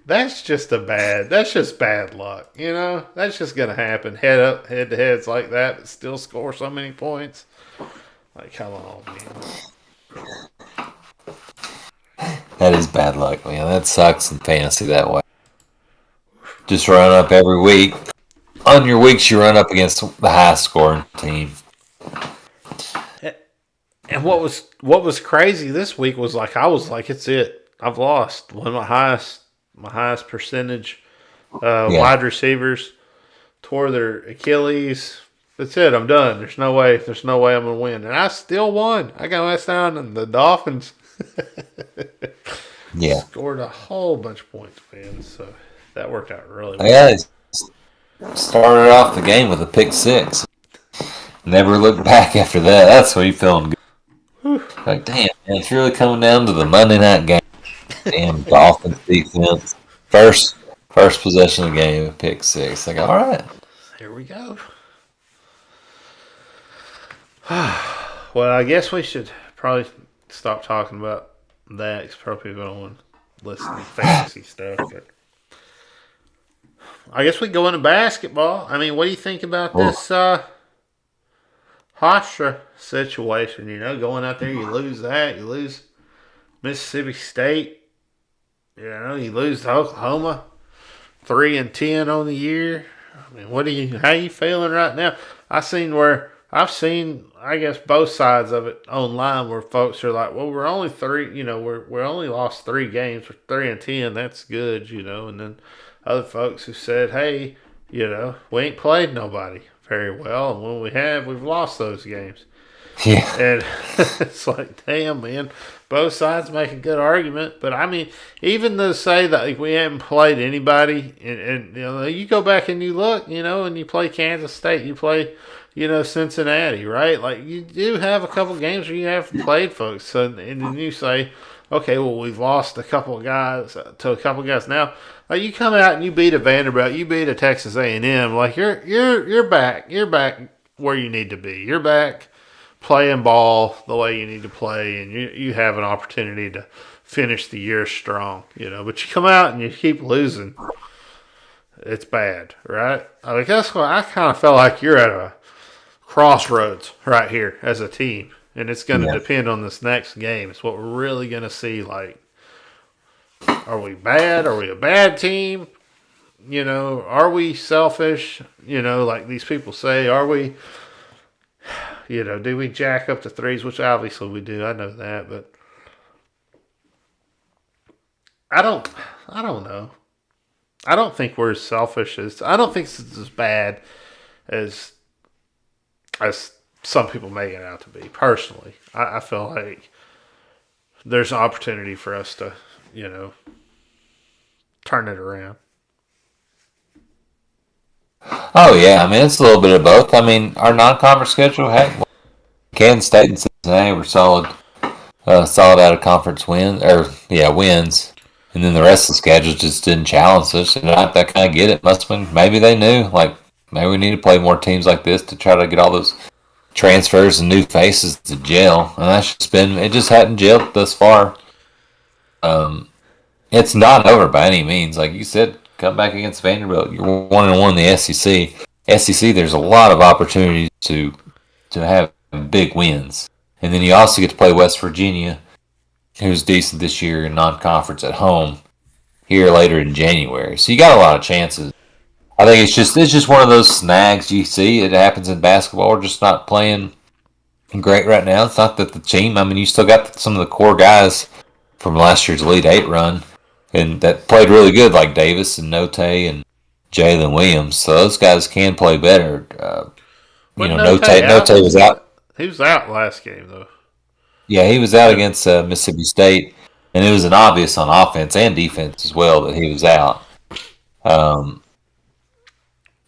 That's just bad luck, That's just gonna happen. Head to heads like that, but still score so many points. Like, come on, man. That is bad luck, man. That sucks in fantasy that way. Just run up every week. On your weeks, you run up against the highest scoring team. And what was crazy this week was I was like, it's it. I've lost. One of my highest percentage wide receivers tore their Achilles. That's it. I'm done. There's no way I'm gonna win, and I still won. I got last down, and the Dolphins scored a whole bunch of points, man. So that worked out really well. Yeah, they started off the game with a pick 6. Never looked back after that. That's when you feeling good. Like, damn, man, it's really coming down to the Monday night game. Damn, Dolphins defense. First possession of the game, pick six. Like, all right. Here we go. Well, I guess we should probably stop talking about that because probably people don't want to listen to fantasy stuff. But I guess we go into basketball. I mean, what do you think about this Hofstra situation? You know, going out there, you lose that. You lose Mississippi State. You know, you lose to Oklahoma. 3-10 on the year. I mean, how you feeling right now? I've seen, I guess, both sides of it online where folks are like, well, we're only we're only lost 3 games. We're 3-10. That's good, you know. And then other folks who said, hey, you know, we ain't played nobody very well. And when we have, we've lost those games. Yeah. And it's like, damn, man. Both sides make a good argument. But, I mean, even to say that like, we haven't played anybody, and you know, you go back and you look, you know, and you play Kansas State, you play, you know, Cincinnati, right? Like, you do have a couple games where you have played folks. So, and then you say, okay, well, we've lost a couple of guys to a couple of guys. Now, like, you come out and you beat a Vanderbilt, you beat a Texas A&M, like, you're back. You're back where you need to be. You're back playing ball the way you need to play, and you have an opportunity to finish the year strong, you know. But you come out and you keep losing, it's bad, right? I mean, that's why I kind of felt like you're at a crossroads right here as a team, and it's going to depend on this next game. It's what we're really going to see. Like, are we bad? Are we a bad team? You know, are we selfish? You know, like these people say, are we? You know, do we jack up the threes? Which obviously we do. I know that, but I don't know. I don't think we're as selfish as. I don't think it's as bad as some people make it out to be. Personally, I feel like there's an opportunity for us to, you know, turn it around. Oh, yeah. I mean, it's a little bit of both. I mean, our non-conference schedule, heck, Kansas State and Cincinnati were solid out of conference wins. And then the rest of the schedule just didn't challenge us. And I kind of get it. Must have been, maybe they knew, like, maybe we need to play more teams like this to try to get all those transfers and new faces to gel. And that's just it just hadn't gelled thus far. It's not over by any means. Like you said, come back against Vanderbilt. You're 1-1 in the SEC. SEC, there's a lot of opportunities to have big wins. And then you also get to play West Virginia, who's decent this year in non-conference at home here later in January. So you got a lot of chances. I think it's just one of those snags you see. It happens in basketball. We're just not playing great right now. It's not that the team, I mean, you still got some of the core guys from last year's Elite Eight run and that played really good, like Davis and Note and Jalen Williams. So those guys can play better. Note was out. He was out last game, though. Yeah, he was out against Mississippi State, and it was an obvious on offense and defense as well that he was out.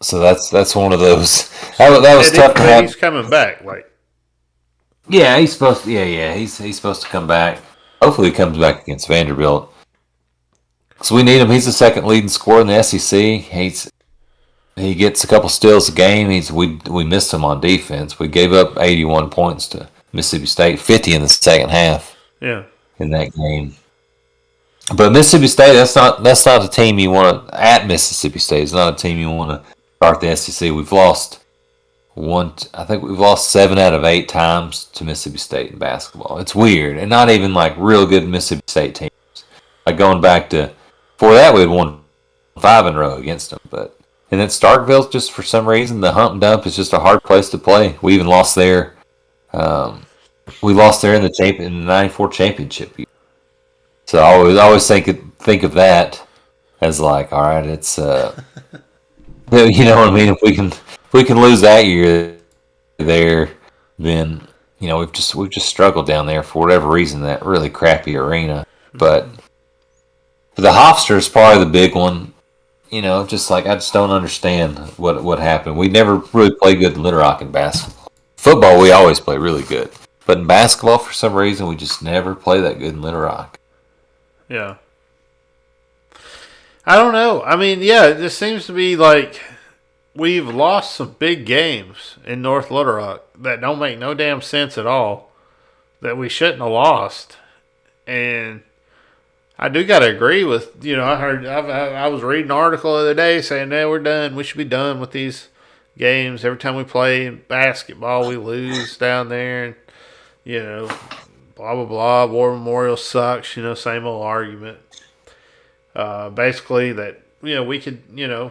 So that's one of those. That was tough to have. He's coming back, like. Yeah, he's supposed to. Yeah, he's supposed to come back. Hopefully, he comes back against Vanderbilt. So we need him. He's the second leading scorer in the SEC. He gets a couple steals a game. We missed him on defense. We gave up 81 points to Mississippi State, 50 in the second half. Yeah. In that game. But Mississippi State, that's not a team you want to at Mississippi State. It's not a team you want to start the SEC. We've lost 7 out of 8 times to Mississippi State in basketball. It's weird, and not even like real good Mississippi State teams. Like going back to before that, we had won 5 in a row against them. And then Starkville, just for some reason, the hump and dump is just a hard place to play. We even lost there. We lost there in the '94 championship year. So I always think of that as like, all right, it's you know what I mean. If we can lose that year there, then you know we've just struggled down there for whatever reason, that really crappy arena. But the Hofstra is probably the big one. You know, just like I just don't understand what happened. We never really played good Little Rock in basketball. Football, we always play really good. But in basketball, for some reason, we just never play that good in Little Rock. Yeah. I don't know. I mean, yeah, it just seems to be like we've lost some big games in North Little Rock that don't make no damn sense at all, that we shouldn't have lost. And I do got to agree with, I was reading an article the other day saying, "No, we're done. We should be done with these games. Every time we play basketball, we lose down there." And, blah, blah, blah. War Memorial sucks, same old argument. Basically that, we could,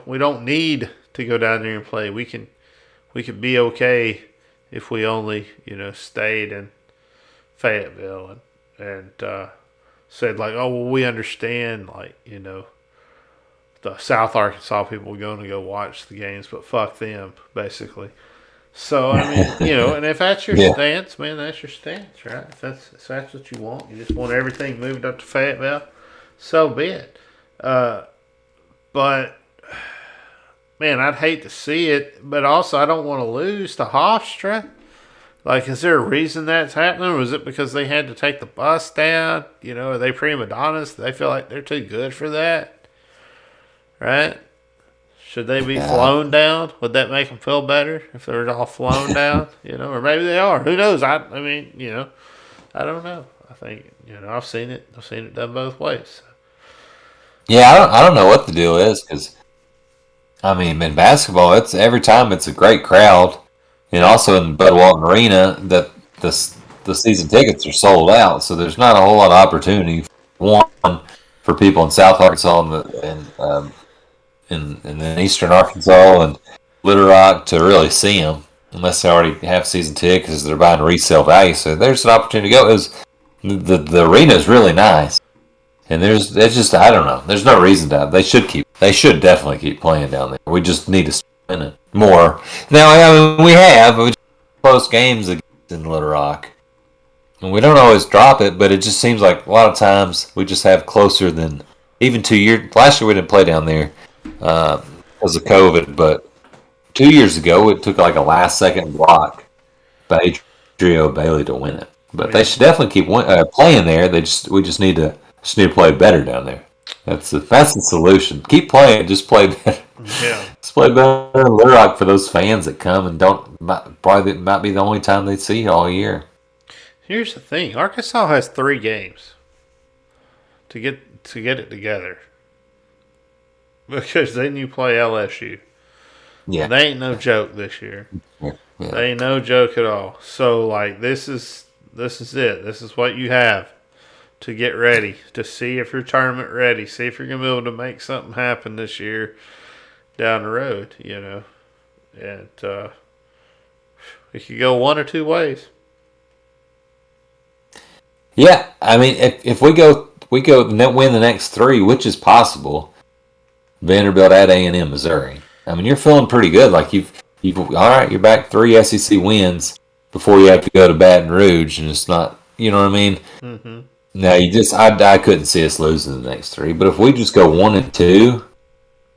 we don't need to go down there and play. We could be okay if we only, stayed in Fayetteville and said like, "Oh, well, we understand, like, the South Arkansas people are going to go watch the games, but fuck them," basically. So, I mean, and if that's your stance, man, that's your stance, right? If that's what you want, you just want everything moved up to Fayetteville, so be it. But, man, I'd hate to see it, but also I don't want to lose to Hofstra. Like, is there a reason that's happening? Or is it because they had to take the bus down? Are they prima donnas? Do they feel like they're too good for that? Right? Should they be flown down? Would that make them feel better if they were all flown down? Or maybe they are. Who knows? I mean, I don't know. I think, I've seen it. I've seen it done both ways. Yeah, I don't know what the deal is because, I mean, in basketball, it's every time it's a great crowd. And also in Bud Walton Arena, that the season tickets are sold out, so there's not a whole lot of opportunity. One, for people in South Arkansas and in Eastern Arkansas and Little Rock to really see them, unless they already have season tickets, they're buying resale value. So there's an opportunity to go. The arena is really nice, and it's just, I don't know. There's no reason to. They should definitely keep playing down there. We just need to spin it more. Now, I mean, we just close games against in Little Rock, and we don't always drop it, but it just seems like a lot of times we just have closer than even 2 years. Last year we didn't play down there because of COVID, but 2 years ago it took like a last second block by Adrio Bailey to win it. But they should definitely keep playing there. We just need to play better down there. That's the solution. Keep playing. Just play better. Yeah. Just play better in Little Rock for those fans that come and might be the only time they see you all year. Here's the thing: Arkansas has 3 games to get it together, because then you play LSU. Yeah, they ain't no joke this year. Yeah. They ain't no joke at all. So, like, this is it. This is what you have to get ready, to see if you're tournament ready, see if you're going to be able to make something happen this year down the road, And it could go one or two ways. Yeah, I mean, if we go and win the next 3, which is possible, Vanderbilt at A&M, Missouri. I mean, you're feeling pretty good. Like you've all right, you're back 3 SEC wins before you have to go to Baton Rouge, and it's not, you know what I mean? Mm-hmm. No, I couldn't see us losing the next 3. But if we just go 1-2,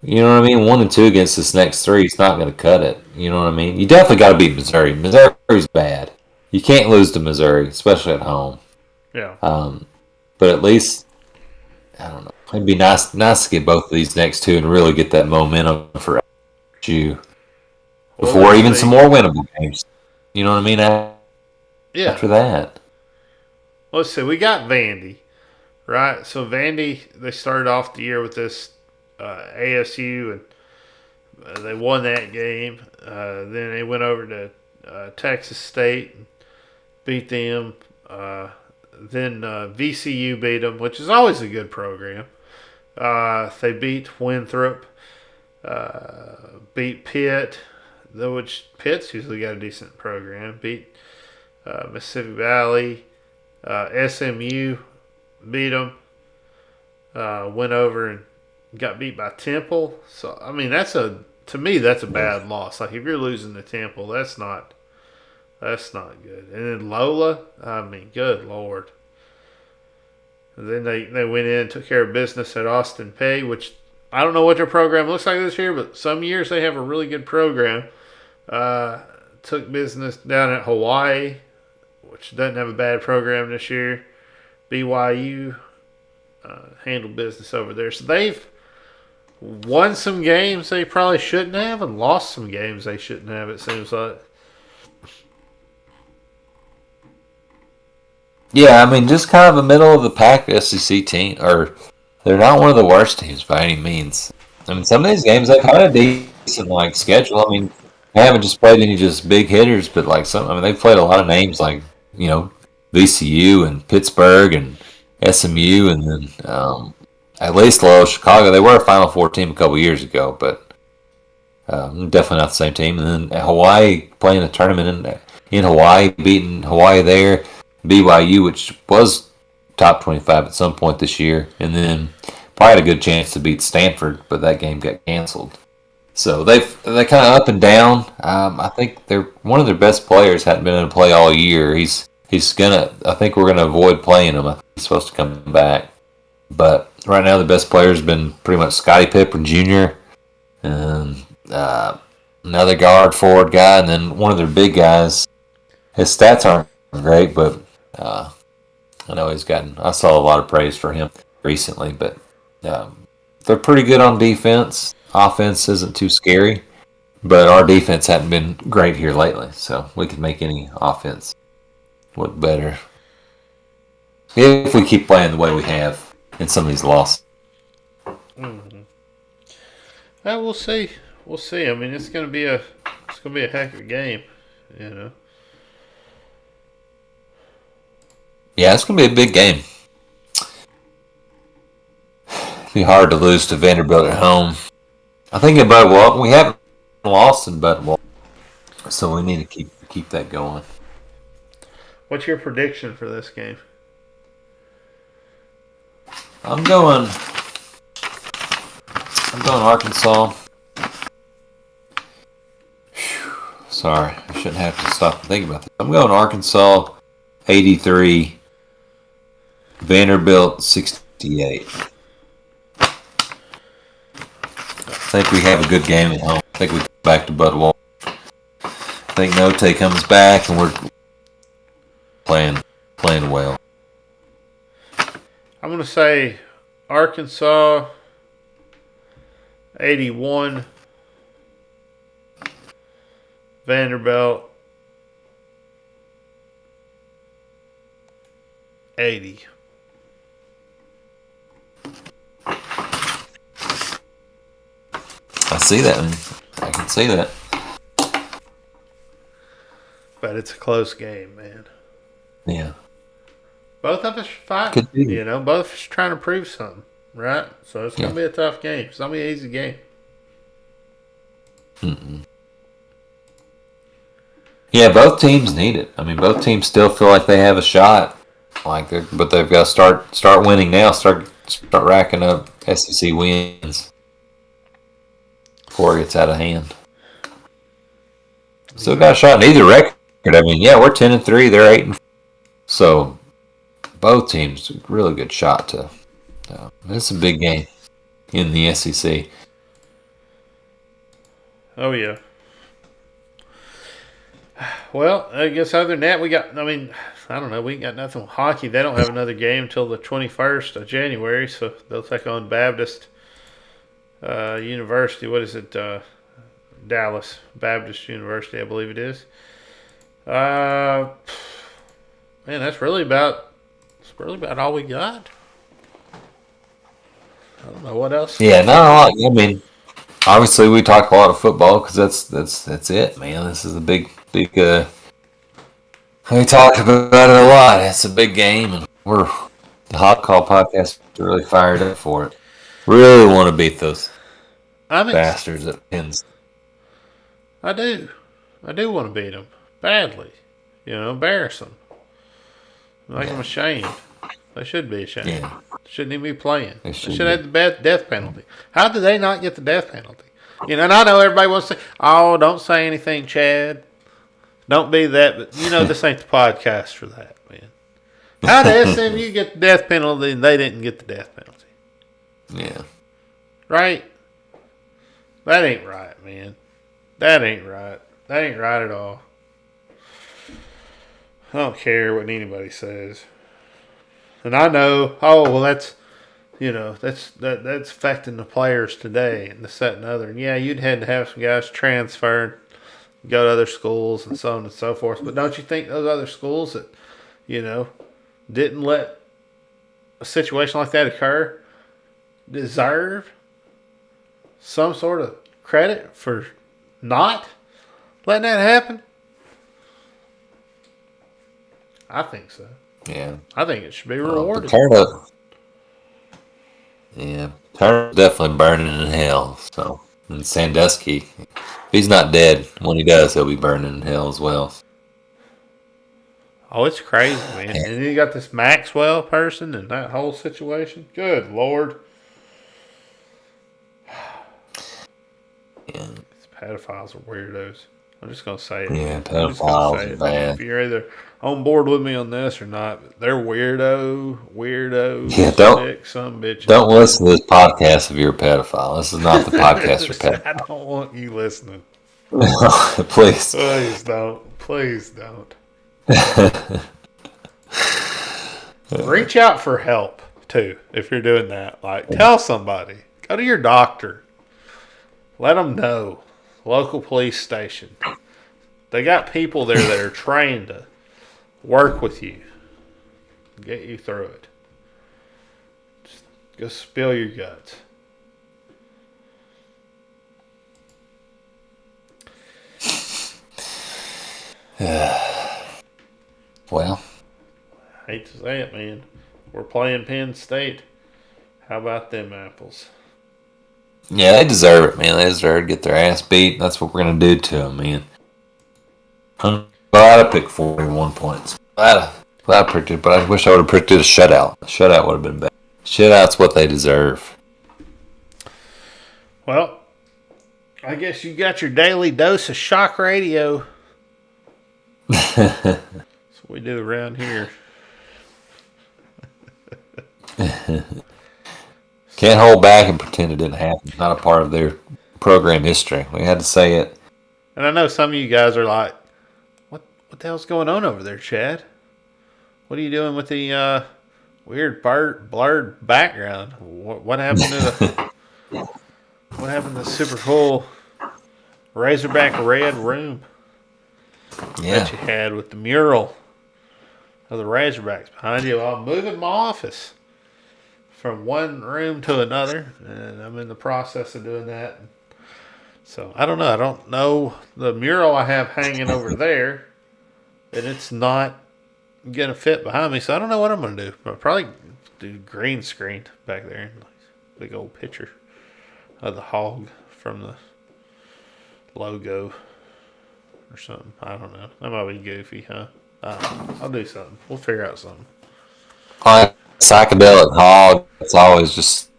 you know what I mean? 1-2 against this next 3, it's not going to cut it. You know what I mean? You definitely got to beat Missouri. Missouri's bad. You can't lose to Missouri, especially at home. Yeah. But at least, I don't know. It'd be nice to get both of these next 2 and really get that momentum for you before even some more winnable games. You know what I mean? After that. Let's see. We got Vandy, right? So Vandy, they started off the year with this ASU, and they won that game. Then they went over to Texas State and beat them. Then VCU beat them, which is always a good program. They beat Winthrop, beat Pitt, which Pitt's usually got a decent program. Beat Mississippi Valley, SMU beat them. Went over and got beat by Temple. So I mean, to me that's a bad loss. Like if you're losing to Temple, that's not good. And then Lola, I mean, good Lord. And then they went in and took care of business at Austin Peay, which I don't know what their program looks like this year, but some years they have a really good program. took business down at Hawaii, which doesn't have a bad program this year. BYU handled business over there. So they've won some games they probably shouldn't have and lost some games they shouldn't have, it seems like. Yeah, I mean, just kind of a middle of the pack SEC team, or they're not one of the worst teams by any means. I mean, some of these games they've had a decent like schedule. I mean, they haven't just played any just big hitters, but like some. I mean, they've played a lot of names like VCU and Pittsburgh and SMU, and then at least Loyola Chicago. They were a Final Four team a couple years ago, but definitely not the same team. And then Hawaii playing a tournament in Hawaii, beating Hawaii there. BYU, which was top 25 at some point this year, and then probably had a good chance to beat Stanford, but that game got canceled. So they kind of up and down. I think they're one of their best players hadn't been in play all year. He's gonna. I think we're gonna avoid playing him. I think he's supposed to come back, but right now the best player has been pretty much Scottie Pippen Jr. and another guard forward guy, and then one of their big guys. His stats aren't great, but I know I saw a lot of praise for him recently, but they're pretty good on defense. Offense isn't too scary, but our defense hasn't been great here lately, so we can make any offense look better if we keep playing the way we have in some of these losses. Mm-hmm. We'll see. We'll see. I mean, it's gonna be a heck of a game, you know. Yeah, it's going to be a big game. It'll be hard to lose to Vanderbilt at home. I think in Bud Walton, we haven't lost in Bud Walton, so we need to keep that going. What's your prediction for this game? I'm going Arkansas. Whew. Sorry, I shouldn't have to stop and think about this. I'm going Arkansas 83. Vanderbilt 68. I think we have a good game at home. I think we go back to Bud Walton. I think Note comes back and we're playing well. I'm going to say Arkansas 81, Vanderbilt 80. I see that. I can see that. But it's a close game, man. Yeah. Both of us fighting. You know, both of us trying to prove something, right? So it's going to be a tough game. It's not going to be an easy game. Mm-mm. Yeah, both teams need it. I mean, both teams still feel like they have a shot, but they've got to start winning now. Start racking up SEC wins before it gets out of hand. Still got a shot in either record. I mean, yeah, we're 10-3. They're 8-4. So both teams really good shot to. It's a big game in the SEC. Oh yeah. Well, I guess other than that, we got. I mean, I don't know. We ain't got nothing with hockey. They don't have another game until the 21st of January, so they'll take on Baptist University. What is it? Dallas Baptist University, I believe it is. Man, that's really about all we got. I don't know what else. Yeah, no, I mean, obviously we talk a lot of football because that's it, man. This is a big. We talk about it a lot. It's a big game, and the Hog Call Podcast is really fired up for it. Really want to beat those bastards at Penn State. I do want to beat them badly. You know, embarrass them. Make them ashamed. They should be ashamed. Yeah. Shouldn't even be playing. They should have the death penalty. How did they not get the death penalty? You know, and I know everybody wants to say, "Oh, don't say anything, Chad. Don't be that." But you know, this ain't the podcast for that, man. How did SMU get the death penalty and they didn't get the death penalty? Yeah. Right? That ain't right, man. That ain't right. That ain't right at all. I don't care what anybody says. And I know, that's that's affecting the players today and this, that, and other. And yeah, you'd had to have some guys transfer, go to other schools and so on and so forth. But don't you think those other schools that, didn't let a situation like that occur deserve some sort of credit for not letting that happen? I think so. Yeah. I think it should be rewarded. Turner's definitely burning in hell. So, and Sandusky, if he's not dead, when he does, he'll be burning in hell as well. Oh, it's crazy, man. And then you got this Maxwell person and that whole situation. Good Lord. Yeah. These pedophiles are weirdos. I'm just going to say it. Yeah, pedophiles are bad. If you're either on board with me on this or not, but they're weirdos. Yeah, some bitches. Don't listen to this podcast if you're a pedophile. This is not the podcast for pedophiles. I don't want you listening. Please. Please don't. Please don't. Reach out for help, too, if you're doing that. Like, tell somebody. Go to your doctor. Let them know. Local police station. They got people there that are trained to work with you. Get you through it. Just go spill your guts. Well, I hate to say it, man. We're playing Penn State. How about them apples? yeah, they deserve it, man. They deserve to get their ass beat. That's what we're going to do to them, man. I'm glad I picked 41 points. Glad I picked it, but I wish I would have picked it a shutout. A shutout would have been better. Shutout's what they deserve. Well, I guess you got your daily dose of shock radio. That's what we do around here. Can't hold back and pretend it didn't happen. Not a part of their program history. We had to say it. And I know some of you guys are like, what the hell's going on over there, Chad? What are you doing with the weird blurred background? What happened to the super cool Razorback red room that you had with the mural of the Razorbacks behind you? Well, I'm moving my office from one room to another, and I'm in the process of doing that. So I don't know. I don't know the mural I have hanging over there, and it's not gonna fit behind me. So I don't know what I'm gonna do. I'll probably do green screen back there, big old picture of the hog from the logo or something. I don't know. That might be goofy, huh? I'll do something. We'll figure out something. Psychedelic hog. It's always just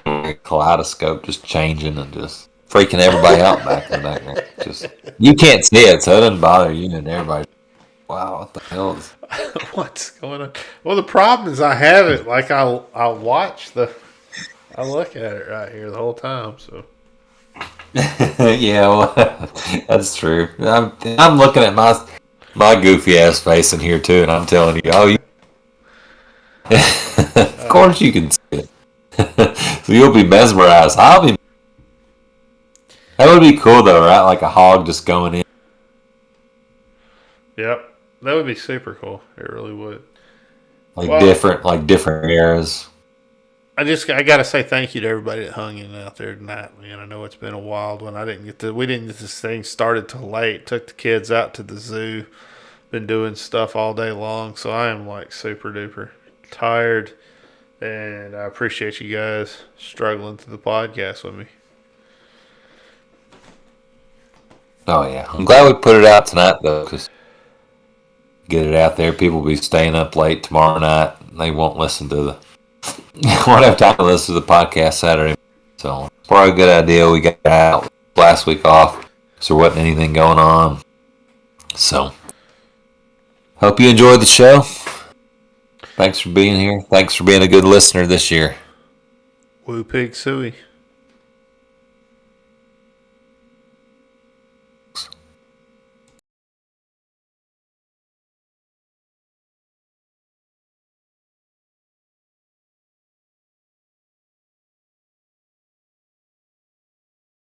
a kaleidoscope, just changing and just freaking everybody out back in the background. Just you can't see it, so it doesn't bother you and everybody. Wow, what the hell is? What's going on? Well, the problem is I have it. Like I'll watch I look at it right here the whole time. So. Yeah, well, that's true. I'm looking at my goofy ass face in here too, and I'm telling you, of course you can see it. So you'll be mesmerized. That would be cool though, right? Like a hog just going in. Yep, that would be super cool. It really would. Different eras. I gotta say thank you to everybody that hung in out there tonight, man. I know it's been a wild one. We didn't get this thing started till late. Took the kids out to the zoo. Been doing stuff all day long, so I am like super duper tired, and I appreciate you guys struggling through the podcast with me. Oh yeah, I'm glad we put it out tonight though, because get it out there. People will be staying up late tomorrow night. They won't listen to won't have time to listen to the podcast Saturday. So it's probably a good idea. We got out last week off, so there wasn't anything going on. So hope you enjoyed the show. Thanks for being here. Thanks for being a good listener this year. Woo pig suey.